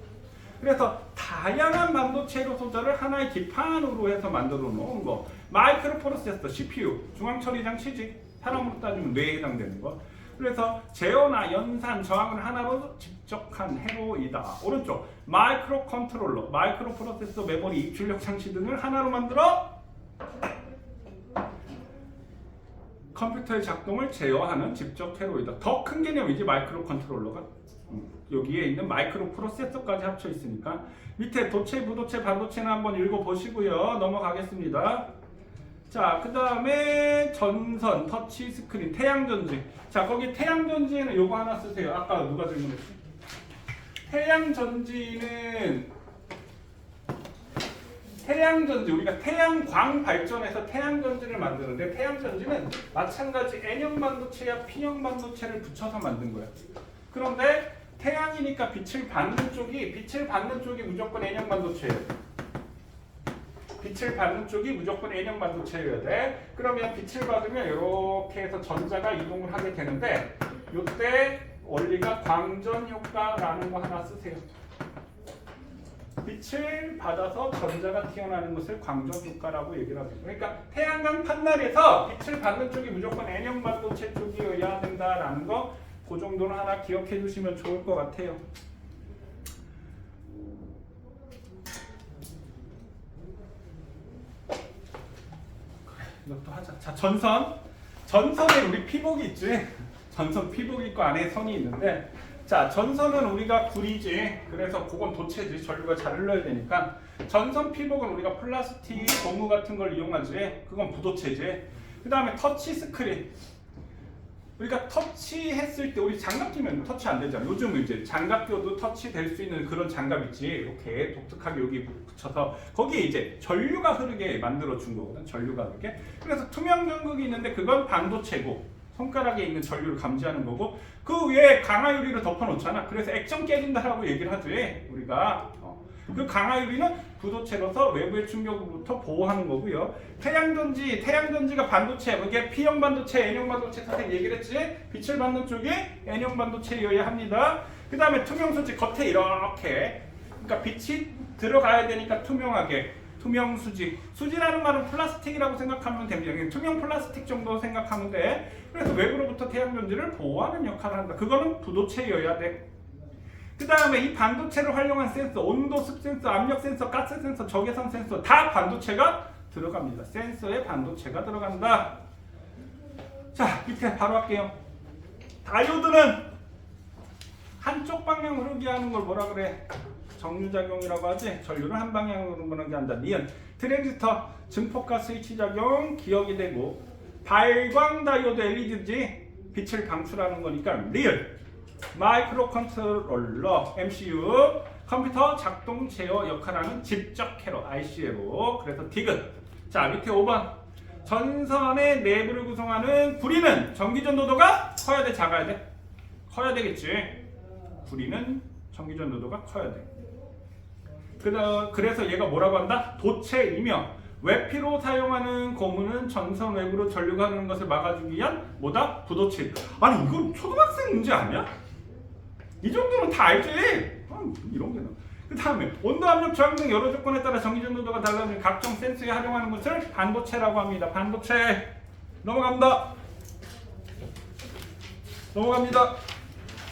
그래서 다양한 반도체로 소재를 하나의 기판으로 해서 만들어 놓은 거. 마이크로 프로세서, CPU, 중앙처리장 취직, 사람으로 따지면 뇌에 해당되는 거. 그래서 제어나 연산, 저항을 하나로 집적한 회로이다. 오른쪽 마이크로 컨트롤러, 마이크로 프로세서, 메모리, 입출력 장치 등을 하나로 만들어 컴퓨터의 작동을 제어하는 집적 회로이다. 더 큰 개념이지 마이크로 컨트롤러가. 여기에 있는 마이크로 프로세서까지 합쳐 있으니까 밑에 도체, 부도체, 반도체는 한번 읽어보시고요. 넘어가겠습니다. 자, 그 다음에 전선, 터치 스크린, 태양전지. 자, 거기 태양전지에는 요거 하나 쓰세요. 아까 누가 질문했지? 태양전지, 우리가 태양광 발전해서 태양전지를 만드는데 태양전지는 마찬가지 N형 반도체와 P형 반도체를 붙여서 만든 거야. 그런데 태양이니까 빛을 받는 쪽이 무조건 N형 반도체예요. 빛을 받는 쪽이 무조건 N형 반도체여야 돼. 그러면 빛을 받으면 이렇게 해서 전자가 이동을 하게 되는데 이때 원리가 광전 효과라는 거 하나 쓰세요. 빛을 받아서 전자가 튀어나오는 것을 광전 효과라고 얘기를 합니다. 그러니까 태양광 판넬에서 빛을 받는 쪽이 무조건 N형 반도체 쪽이어야 된다라는 거, 그 정도는 하나 기억해 주시면 좋을 것 같아요. 이것도 하자. 자, 전선에 우리 피복이 있지. 전선 피복이 있고 안에 선이 있는데, 자, 전선은 우리가 구리지. 그래서 그건 도체지. 전류가 잘 흘러야 되니까. 전선 피복은 우리가 플라스틱, 고무 같은 걸 이용하지. 그건 부도체지. 그 다음에 터치 스크린. 우리가 터치했을 때 우리 장갑 끼면 터치 안 되잖아. 요즘 이제 장갑 껴도 터치 될 수 있는 그런 장갑 있지. 이렇게 독특하게 여기 붙여서 거기에 이제 전류가 흐르게 만들어 준 거거든. 전류가 흐르게. 그래서 투명 전극이 있는데 그건 반도체고 손가락에 있는 전류를 감지하는 거고 그 위에 강화유리를 덮어놓잖아. 그래서 액정 깨진다라고 얘기를 하지 우리가. 그 강화유리는 부도체로서 외부의 충격으로부터 보호하는 거고요. 태양전지가 반도체, 이게 P형 반도체, N형 반도체 선생님 얘기를 했지. 빛을 받는 쪽이 N형 반도체여야 합니다. 그 다음에 투명 수지 겉에 이렇게, 그러니까 빛이 들어가야 되니까 투명하게. 투명 수지. 수지라는 말은 플라스틱이라고 생각하면 됩니다. 투명 플라스틱 정도 생각하면 돼. 그래서 외부로부터 태양전지를 보호하는 역할을 한다. 그거는 부도체여야 돼. 그 다음에 이 반도체를 활용한 센서, 온도, 습 센서, 압력 센서, 가스 센서, 적외선 센서 다 반도체가 들어갑니다. 센서에 반도체가 들어간다. 자, 밑에 바로 할게요. 다이오드는 한쪽 방향으로 흐르게 하는 걸 뭐라 그래? 정류작용이라고 하지. 전류를 한 방향으로 흐르게 한다. 니은. 트랜지스터, 증폭과 스위치 작용 기억이 되고, 발광 다이오드 LED지 빛을 방출하는 거니까 리을. 마이크로 컨트롤러, MCU, 컴퓨터 작동 제어 역할하는 집적 회로, IC로. 그래서 디귿. 자, 밑에 5번. 전선의 내부를 구성하는 구리는 전기전도도가 커야 돼, 작아야 돼? 커야 되겠지. 구리는 전기전도도가 커야 돼. 그래서 얘가 뭐라고 한다? 도체이며 외피로 사용하는 고무는 전선 외부로 전류가 흐르는 것을 막아주기 위한 뭐다? 부도체. 아니 이건 초등학생 문제 아니야? 이 정도는 다 알지? 이런 게 나. 그 다음에 온도, 압력, 저항 등 여러 조건에 따라 전기전도도가 달라지는 각종 센서에 활용하는 것을 반도체라고 합니다. 반도체. 넘어갑니다.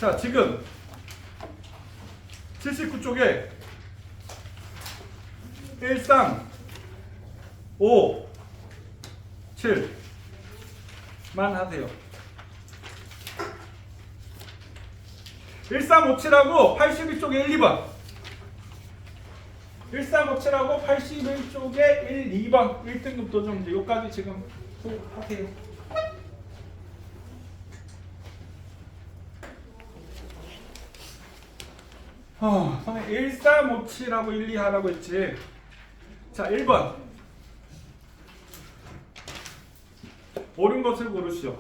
자, 지금 79쪽에 13, 5, 7만 하세요. 1357하고 81쪽에 1, 2번. 1357하고 81쪽에 1, 2번. 1등급 도전문제. 여기까지 지금 하세요. 선생님 1357하고 1, 2 하라고 했지. 자, 1번. 옳은 것을 고르시오.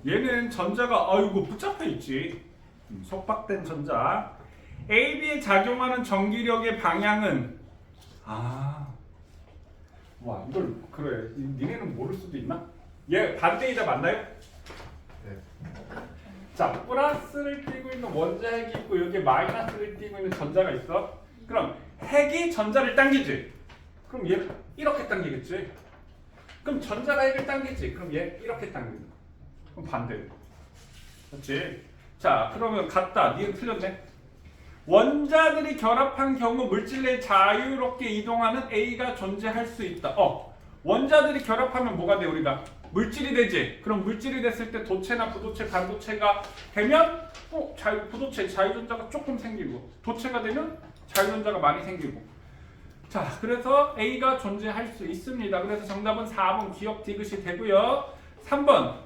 얘는 전자가 아이고 붙잡혀 있지. 속박된 전자. AB에 작용하는 전기력의 방향은 와 이걸 그래. 니네는 모를 수도 있나? 얘 반대이자 맞나요? 네. 자, 플러스를 띄고 있는 원자핵이 있고 여기에 마이너스를 띄고 있는 전자가 있어. 그럼 핵이 전자를 당기지. 그럼 얘 이렇게 당기겠지. 그럼 전자가 핵을 당기지. 그럼 얘 이렇게 당기는 거. 그럼 반대로. 그렇지? 자, 그러면 같다. 니은 틀렸네. 원자들이 결합한 경우 물질 내에 자유롭게 이동하는 A가 존재할 수 있다. 원자들이 결합하면 뭐가 돼? 우리가 물질이 되지. 그럼 물질이 됐을 때 도체나 부도체, 반도체가 되면 부도체 자유전자가 조금 생기고 도체가 되면 자유전자가 많이 생기고. 자, 그래서 A가 존재할 수 있습니다. 그래서 정답은 4번 기억 디귿이 되고요. 3번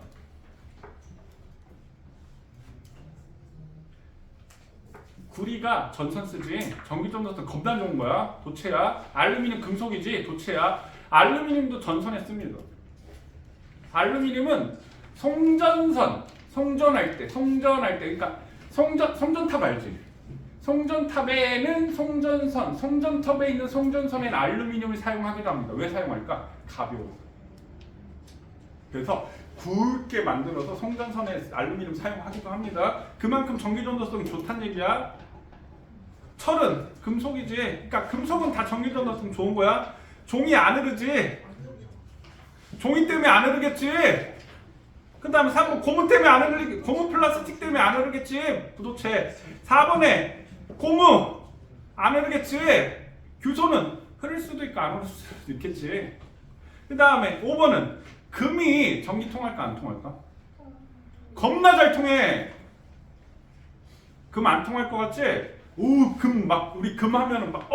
구리가 전선 쓰지. 전기전도선 겁나 좋은 거야. 도체야. 알루미늄 금속이지. 도체야. 알루미늄도 전선에 씁니다. 알루미늄은 송전할 때 그러니까 송전탑 알지? 송전탑에는 송전선에 있는 송전선에는 알루미늄을 사용하기도 합니다. 왜 사용할까? 가벼워. 그래서 굵게 만들어서 송전선에 알루미늄 사용하기도 합니다. 그만큼 전기전도성이 좋다는 얘기야. 철은 금속이지. 그러니까 금속은 다 전기전도성 좋은 거야. 종이 안 흐르지. 종이 때문에 안 흐르겠지. 그 다음에 3번 고무 때문에 안 흐르겠지. 고무 플라스틱 때문에 안 흐르겠지. 부도체. 4번에 고무 안 흐르겠지. 규소는 흐를 수도 있고 안 흐를 수도 있겠지. 그 다음에 5번은 금이 전기 통할까 안 통할까? 겁나 잘 통해. 금 안 통할 것 같지? 금 막 우리 금 하면은 막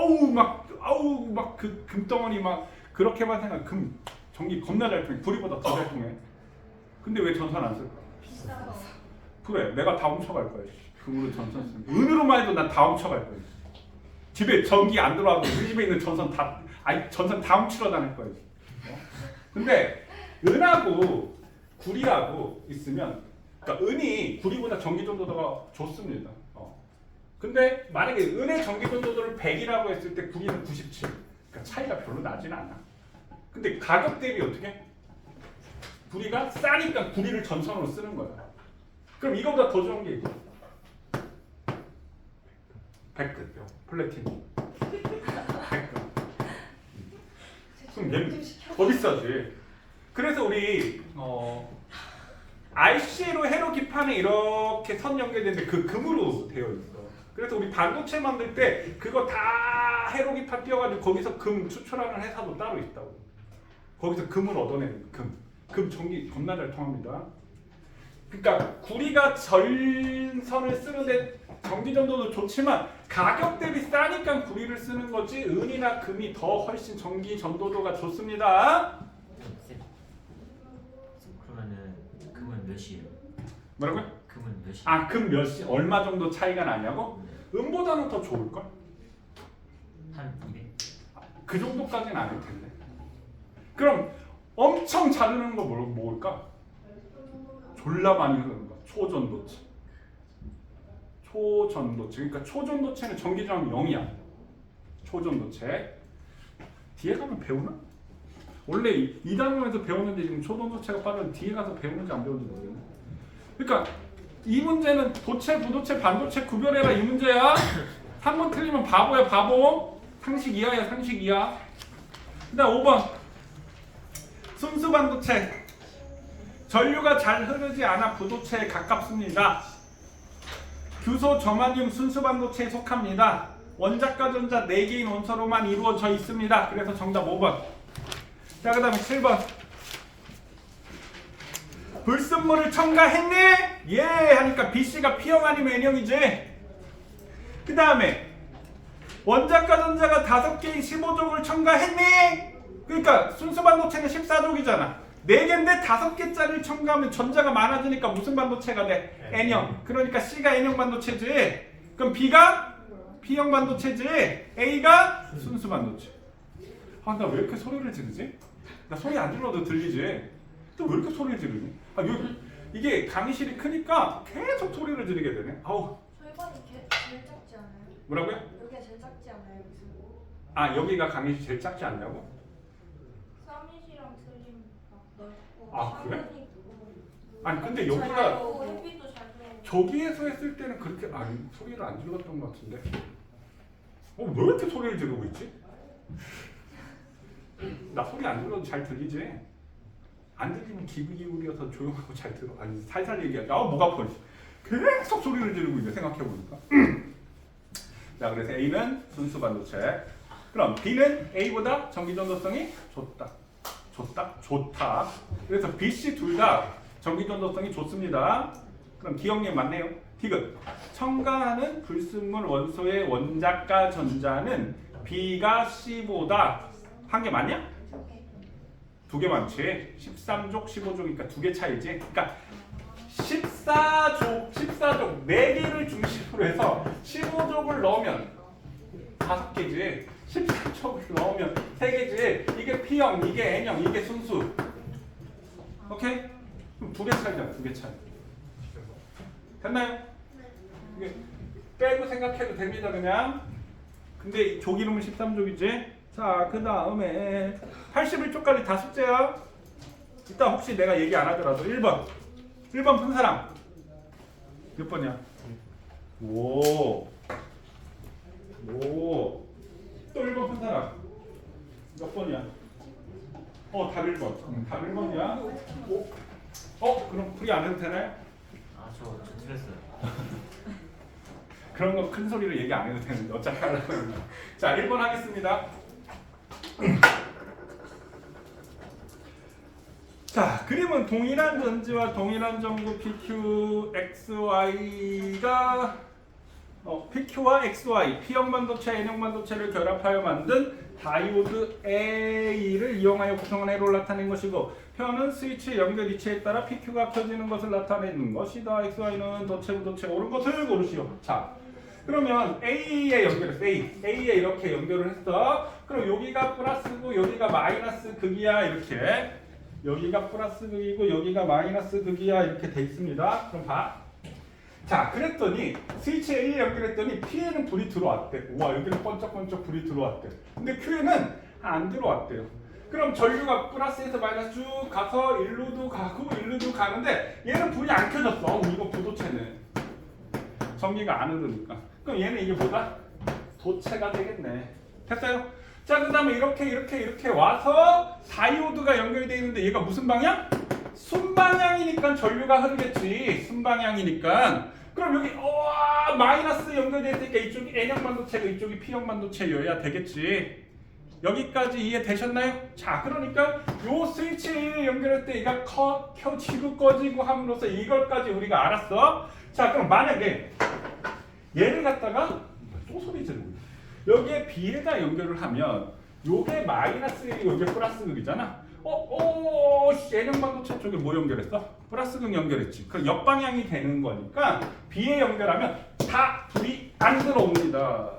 그 금덩어리 막 그렇게만 생각. 금 전기 겁나 잘 통해. 구리보다 더 잘 통해. 근데 왜 전선 안 쓸까? 비싸서. 그래, 내가 다 훔쳐갈 거야. 금으로 전선 쓰면. 은으로만 해도 난 다 훔쳐갈 거야. 집에 전기 안 들어와도 우리 집에 있는 전선 다 훔치러 다닐 거야. 근데 은하고 구리하고 있으면, 그러니까 은이 구리보다 전기 전도도가 좋습니다. 근데 만약에 은의 전기 전도도를 100이라고 했을 때 구리는 97. 그러니까 차이가 별로 나지는 않아. 근데 가격 대비 어떻게? 구리가 싸니까 구리를 전선으로 쓰는 거야. 그럼 이거보다 더 좋은 게 있고. 백급 플래티넘. 백급. 그럼 얘는 더 비싸지. 그래서 우리 IC로 회로 기판에 이렇게 선 연결되는데 그 금으로 되어 있어. 그래서 우리 반도체 만들 때 그거 다 회로 기판 띄워가지고 거기서 금 추출하는 회사도 따로 있다고. 거기서 금을 얻어내는 금 전기 겁나 잘 통합니다. 그러니까 구리가 전선을 쓰는데 전기 전도도 좋지만 가격 대비 싸니까 구리를 쓰는 거지 은이나 금이 더 훨씬 전기 전도도가 좋습니다. 그러면은 금은 몇이에요? 뭐라고요? 금은 몇이? 금 몇이 얼마 정도 차이가 나냐고? 은보다는 더 좋을 걸? 한 200? 그 정도까지는 아닐 텐데. 그럼 엄청 잘 흐르는 거 뭘까? 졸라 많이 흐르는 거. 초전도체. 그러니까 초전도체는 전기 저항이 0이야. 초전도체. 뒤에 가면 배우나? 원래 2단원에서 배우는데 지금 초전도체가 빠른 뒤에 가서 배우는지 안 배우는지 모르겠네. 그러니까 이 문제는 도체, 부도체, 반도체 구별해라 이 문제야. 3번 틀리면 바보야 바보. 상식 이하야 상식 이하. 그 다음 5번 순수 반도체. 전류가 잘 흐르지 않아 부도체에 가깝습니다. 규소, 저마늄 순수 반도체에 속합니다. 원자과 전자 4개인 원소로만 이루어져 있습니다. 그래서 정답 5번. 자, 그 다음에 7번. 불순물을 첨가했네? 예 하니까 BC가 P형 아니면 N형이지. 그 다음에 원자과 전자가 5개인 15족을 첨가했네? 그러니까 순수 반도체는 14족이잖아. 4개인데 5개짜리를 첨가하면 전자가 많아지니까 무슨 반도체가 돼? N형. 그러니까 C가 N형 반도체지. 그럼 B가 P형 반도체지. A가 순수 반도체. 나 왜 이렇게 소리를 지르지? 나 소리 안 질러도 들리지? 또 왜 이렇게 소리를 지르니? 이게 강의실이 크니까 계속 소리를 지르게 되네. 아우. 저희 반이 제일 작지 않아요? 뭐라고요? 여기가 제일 작지 않아요? 여기서? 여기가 강의실 제일 작지 않냐고? 사무실이랑 틀림 막 넓고. 아, 그래? 창문이 있고. 아니 근데 잘 여기가 들어오고 햇빛도 잘 들어오고. 저기에서 했을 때는 그렇게 소리를 안 질렀던 것 같은데. 왜 이렇게 소리를 지르고 있지? 나 소리 안 질러도 잘 들리지? 안 들리면 기울여서 조용하고 잘 들어. 아니 살살 얘기하지. 목 아파. 계속 소리를 지르고 있네 생각해보니까. 자 그래서 A는 순수 반도체. 그럼 B는 A보다 전기 전도성이 좋다. 그래서 B, C 둘 다 전기 전도성이 좋습니다. 그럼 기억력 맞네요. 디귿. 첨가하는 불순물 원소의 원자가 전자는 B가 C보다 한 개 맞냐? 두 개 많지. 13족, 15족이니까 두 개 차이지. 그러니까 14족 4개를 중심으로 해서 15족을 넣으면 5개지. 14족을 넣으면 3개지. 이게 P형, 이게 N형, 이게 순수. 오케이? 그럼 두 개 차이잖아. 두 개 차이. 됐나요? 이게 빼고 생각해도 됩니다. 그냥. 근데 족 이름은 13족이지. 자, 그 다음에 81쪽까지 다 숙제야. 이따 혹시 내가 얘기 안 하더라도 1번 푼 사람 몇 번이야? 오. 또 1번 푼 사람 몇 번이야? 답 1번. 답 1번이야? 그럼 풀이 안 해도 되나요? 저 틀렸어요. 그런 거 큰 소리로 얘기 안 해도 되는데 어차피 하려고 하는. 자, 1번 하겠습니다. 자, 그림은 동일한 전지와 동일한 전구 PQ, XY가 PQ와 XY, P형 반도체, N형 반도체를 결합하여 만든 다이오드 A를 이용하여 구성한 회로를 나타낸 것이고, 표는 스위치의 연결 위치에 따라 PQ가 켜지는 것을 나타내는 것이다. XY는 도체, 부도체, 옳은 것을 고르시오. 자, 그러면 A에 연결했어. A에 이렇게 연결을 했어. 그럼 여기가 플러스고 여기가 마이너스 극이야. 이렇게. 여기가 플러스 극이고 여기가 마이너스 극이야. 이렇게 돼 있습니다. 그럼 봐. 자, 그랬더니 스위치 A에 연결했더니 P에는 불이 들어왔대. 우와, 여기는 번쩍번쩍 불이 들어왔대. 근데 Q에는 안 들어왔대요. 그럼 전류가 플러스에서 마이너스 쭉 가서 일로도 가고 일로도 가는데 얘는 불이 안 켜졌어. 이거 부도체네. 전기가 안 흐르니까. 그럼 얘는 이게 뭐다? 도체가 되겠네. 됐어요? 자, 그 다음에 이렇게 와서 다이오드가 연결되어 있는데 얘가 무슨 방향? 순방향이니까 전류가 흐르겠지. 순방향이니까. 그럼 여기 마이너스 연결되어 있으니까 이쪽이 N형 반도체고 이쪽이 P형 반도체여야 되겠지. 여기까지 이해되셨나요? 자, 그러니까 요 스위치에 연결할 때 얘가 켜지고 꺼지고 함으로써 이걸까지 우리가 알았어. 자, 그럼 만약에 얘를 갖다가 또 소리 지르고 여기에 B에다 연결을 하면 요게 마이너스이고 요게 플러스극이잖아. N형 반도체 쪽에 뭐 연결했어? 플러스극 연결했지. 그럼 역방향이 되는 거니까 B에 연결하면 다 불이 안 들어옵니다.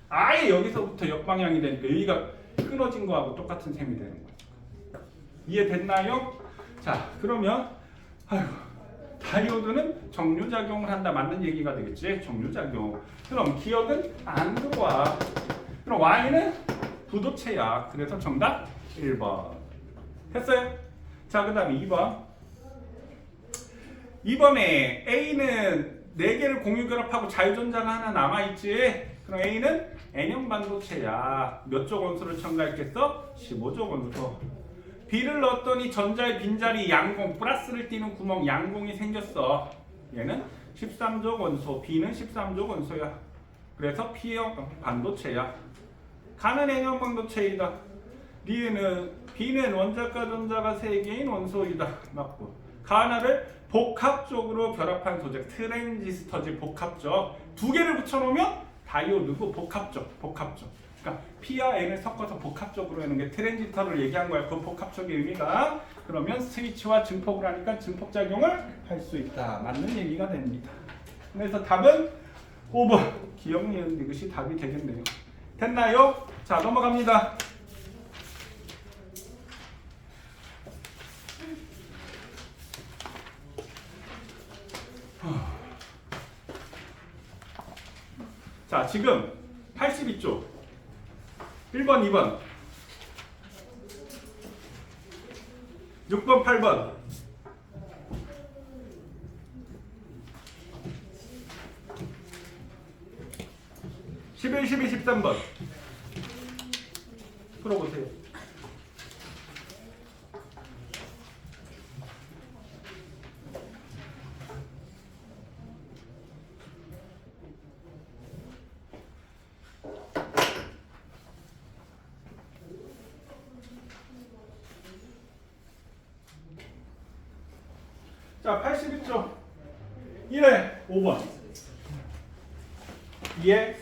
아예 여기서부터 역방향이 되니까 여기가 끊어진 거하고 똑같은 셈이 되는 거죠. 이해됐나요? 자, 그러면 다이오드는 정류작용을 한다. 맞는 얘기가 되겠지. 정류작용. 그럼 기억은 안 들어와. 그럼 Y는 부도체야. 그래서 정답 1번. 했어요? 자, 그 다음에 2번. 2번에 A는 4개를 공유 결합하고 자유전자가 하나 남아있지. 그럼 A는 N형 반도체야. 몇 족 원소를 첨가했겠어? 15족 원소. B를 넣었더니 전자의 빈자리 양공, 플러스를 띄는 구멍 양공이 생겼어. 얘는 13족 원소, B는 13족 원소야. 그래서 P형 반도체야. 가는 N형 반도체이다. B는 원자과 전자가 3개인 원소이다. 맞고. 가하나를 복합적으로 결합한 소재, 트랜지스터지 복합적. 2개를 붙여놓으면 다이오드고 복합적. 그러니까 P와 N을 섞어서 복합적으로 하는 게 트랜지스터를 얘기한 거야. 그 복합적의 의미가. 그러면 스위치와 증폭을 하니까 증폭작용을 할 수 있다. 맞는 얘기가 됩니다. 그래서 답은 5번. 기억, 니은, 디귿이 답이 되겠네요. 됐나요? 자, 넘어갑니다. 자, 지금 82쪽 1번, 2번 6번, 8번 11, 12, 13번 풀어보세요. 자, 81쪽 1에 5번 2에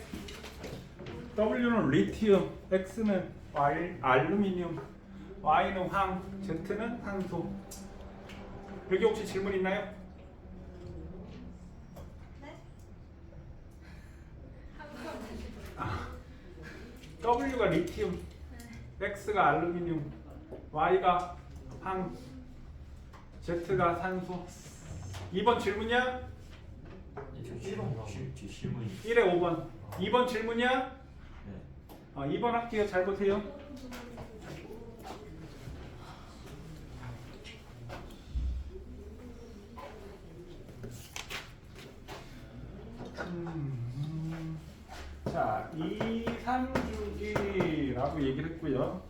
W는 리튬, X는 알루미늄, Y는 황, Z는 산소. 여기 혹시 질문 있나요? 네? W가 리튬, X가 알루미늄, Y가 황, Z가 산소. 2번 질문이야? 저 실문이. 1에 5번. 2번 질문이야? 네. 2번 할게요. 잘 보세요. 자, 2, 3주기라고 얘기를 했고요.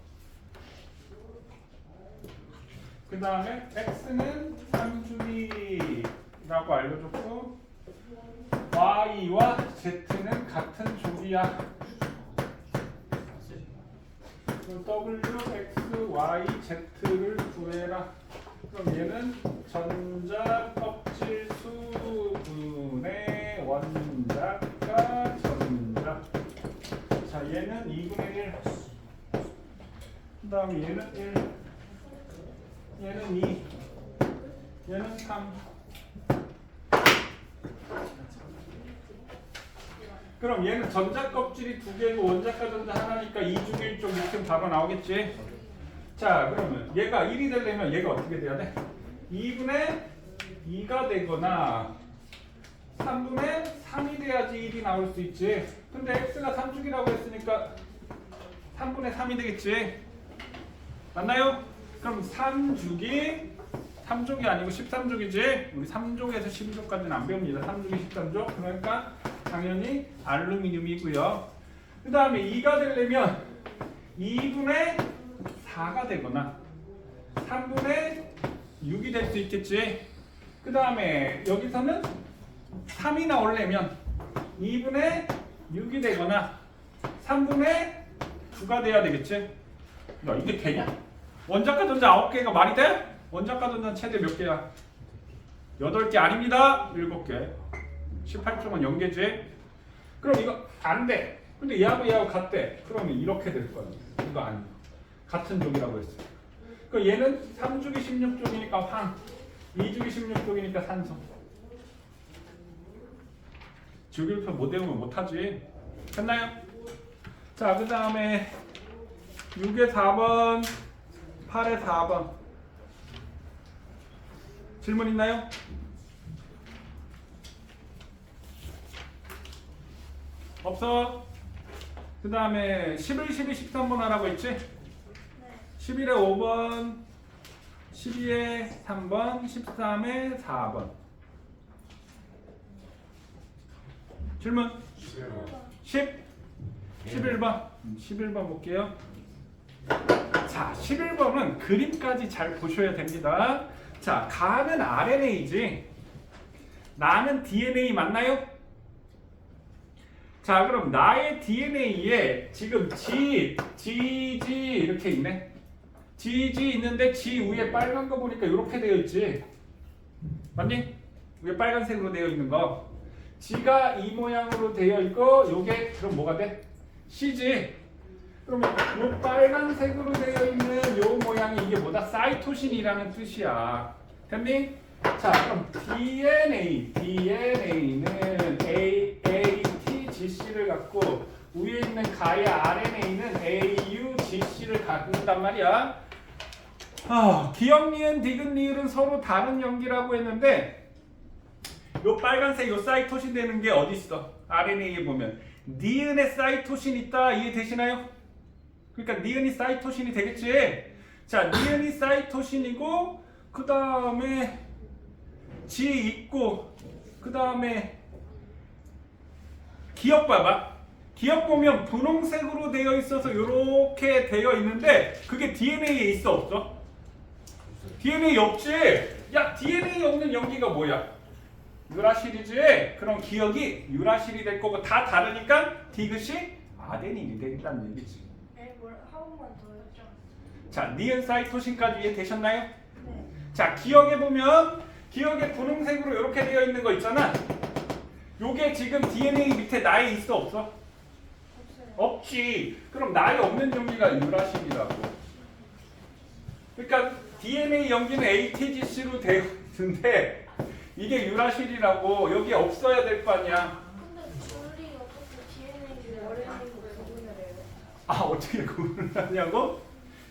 그 다음에 X는 3주기라고 알려줬고 Y와 Z는 같은 주기야. 그럼 W, X, Y, Z를 구해라. 그럼 얘는 전자 껍질 수분의 원자가 전자. 자, 얘는 2분의 1. 그 다음에 얘는 1. 얘는 2. 얘는 3. 그럼 얘는 전자 껍질이 2개고 원자가 전자 하나니까 2중에 1쪽 이렇게 바로 나오겠지. 자, 그러면 얘가 1이 되려면 얘가 어떻게 돼야 돼? 2분의 2가 되거나 3분의 3이 돼야지 1이 나올 수 있지. 근데 x가 3주기라고 했으니까 3분의 3이 되겠지. 맞나요? 그럼 3주기 3족이 아니고 13족이지. 우리 3족에서 12족까지는 안 배웁니다. 3족이 13족. 그러니까 당연히 알루미늄이고요. 그 다음에 2가 되려면 2분의 4가 되거나 3분의 6이 될 수 있겠지. 그 다음에 여기서는 3이 나오려면 2분의 6이 되거나 3분의 9가 돼야 되겠지. 야, 이게 되냐? 원자과 전자 9개가 말이 돼? 원자과 전자 최대 몇 개야? 8개 아닙니다. 7개. 18쪽은 0개지. 그럼 이거 안 돼. 근데 얘하고 얘하고 같대. 그러면 이렇게 될 거야. 이거 아니야. 같은 종이라고 했어. 그 얘는 3주기 16종이니까 황, 2주기 16종이니까 산소. 주기율표 못 외우면 못하지. 됐나요? 자, 그 다음에 6에 4번, 8에 4번. 질문 있나요? 없어. 그 다음에 11, 12, 13번 하라고 했지? 네. 11에 5번, 12에 3번, 13에 4번. 질문 10, 11번. 11번 볼게요. 자, 11번은 그림까지 잘 보셔야 됩니다. 자, 가는 RNA지. 나는 DNA 맞나요? 자, 그럼 나의 DNA에 지금 G 이렇게 있네. G 있는데 G 위에 빨간 거 보니까 이렇게 되어 있지. 맞니? 위에 빨간색으로 되어 있는 거. G가 이 모양으로 되어 있고 요게 그럼 뭐가 돼? C지. 그러면 요 빨간색으로 되어 있는 요 모양이 이게 뭐다? 사이토신이라는 뜻이야. 됐니? 자, 그럼 DNA는 ATGC를 갖고 위에 있는 가야 RNA는 AUGC를 갖는단 말이야. 기억 니은, 디귿 니을은 서로 다른 연기라고 했는데 요 빨간색 요 사이토신 되는 게 어디 있어? RNA에 보면 니은에 사이토신 있다. 이해되시나요? 그러니까 니은이 사이토신이 되겠지. 자, 니은이 사이토신이고 그 다음에 G 있고 그 다음에 기억 봐봐. 기억 보면 분홍색으로 되어 있어서 이렇게 되어 있는데 그게 DNA에 있어 없어? DNA 없지? 야 DNA 없는 염기가 뭐야? 유라실이지? 그럼 기억이 유라실이 될 거고 다 다르니까 디귿이 아데닌이 되겠다는 얘기지. 한 번만 더요? 자, 니은 사이토신까지 이해되셨나요? 네. 자, 기억에 보면 기억에 분홍색으로 이렇게 되어 있는 거 있잖아. 요게 지금 DNA 밑에 나에 있어 없어? 없어요. 없지. 그럼 나에 없는 염기가 유라실이라고. 그러니까 DNA 염기는 ATGC로 되어 있는데 이게 유라실이라고 여기 없어야 될 거 아니야. 근데 둘이 어떻게 DNA를 RNA로 구분을 해요? 아, 어떻게 구분을 하냐고?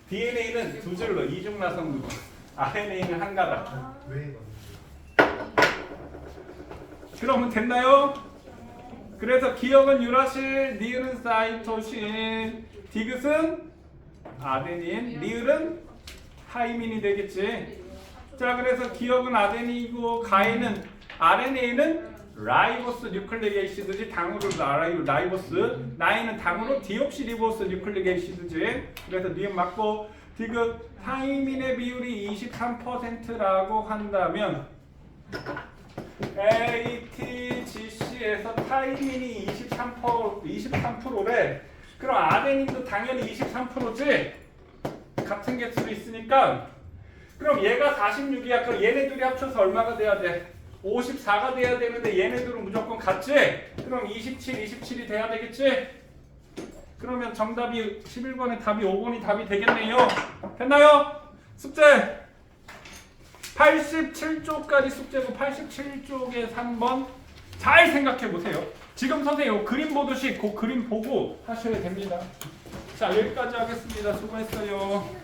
DNA는 두 줄로 이중나선 구분. RNA는 한 가닥. 왜 그러면 됐나요? 그래서 기억은 유라실, 니은은 사이토신, 디귿은 아데닌, 리을은 타이민이 되겠지. 자, 그래서 기억은 아데닌이고 가에는 RNA는 라이보스 뉴클릭 애시드지, 당으로 라이보스, 나에는 당으로 디옥시리보스 뉴클릭 애시드지. 그래서 니은 맞고 디귿 타이민의 비율이 23%라고 한다면 ATGC에서 타이민이 23%래. 그럼 아데닌도 당연히 23%지? 같은 개수로 있으니까. 그럼 얘가 46이야. 그럼 얘네 둘이 합쳐서 얼마가 돼야 돼? 54가 돼야 되는데 얘네들은 무조건 같지? 그럼 27, 27이 돼야 되겠지? 그러면 정답이 11번의 답이 5번이 답이 되겠네요. 됐나요? 숙제! 87쪽까지 숙제고 87쪽에 3번 잘 생각해 보세요. 지금 선생님 그림 보듯이 그 그림 보고 하셔야 됩니다. 자, 여기까지 하겠습니다. 수고했어요.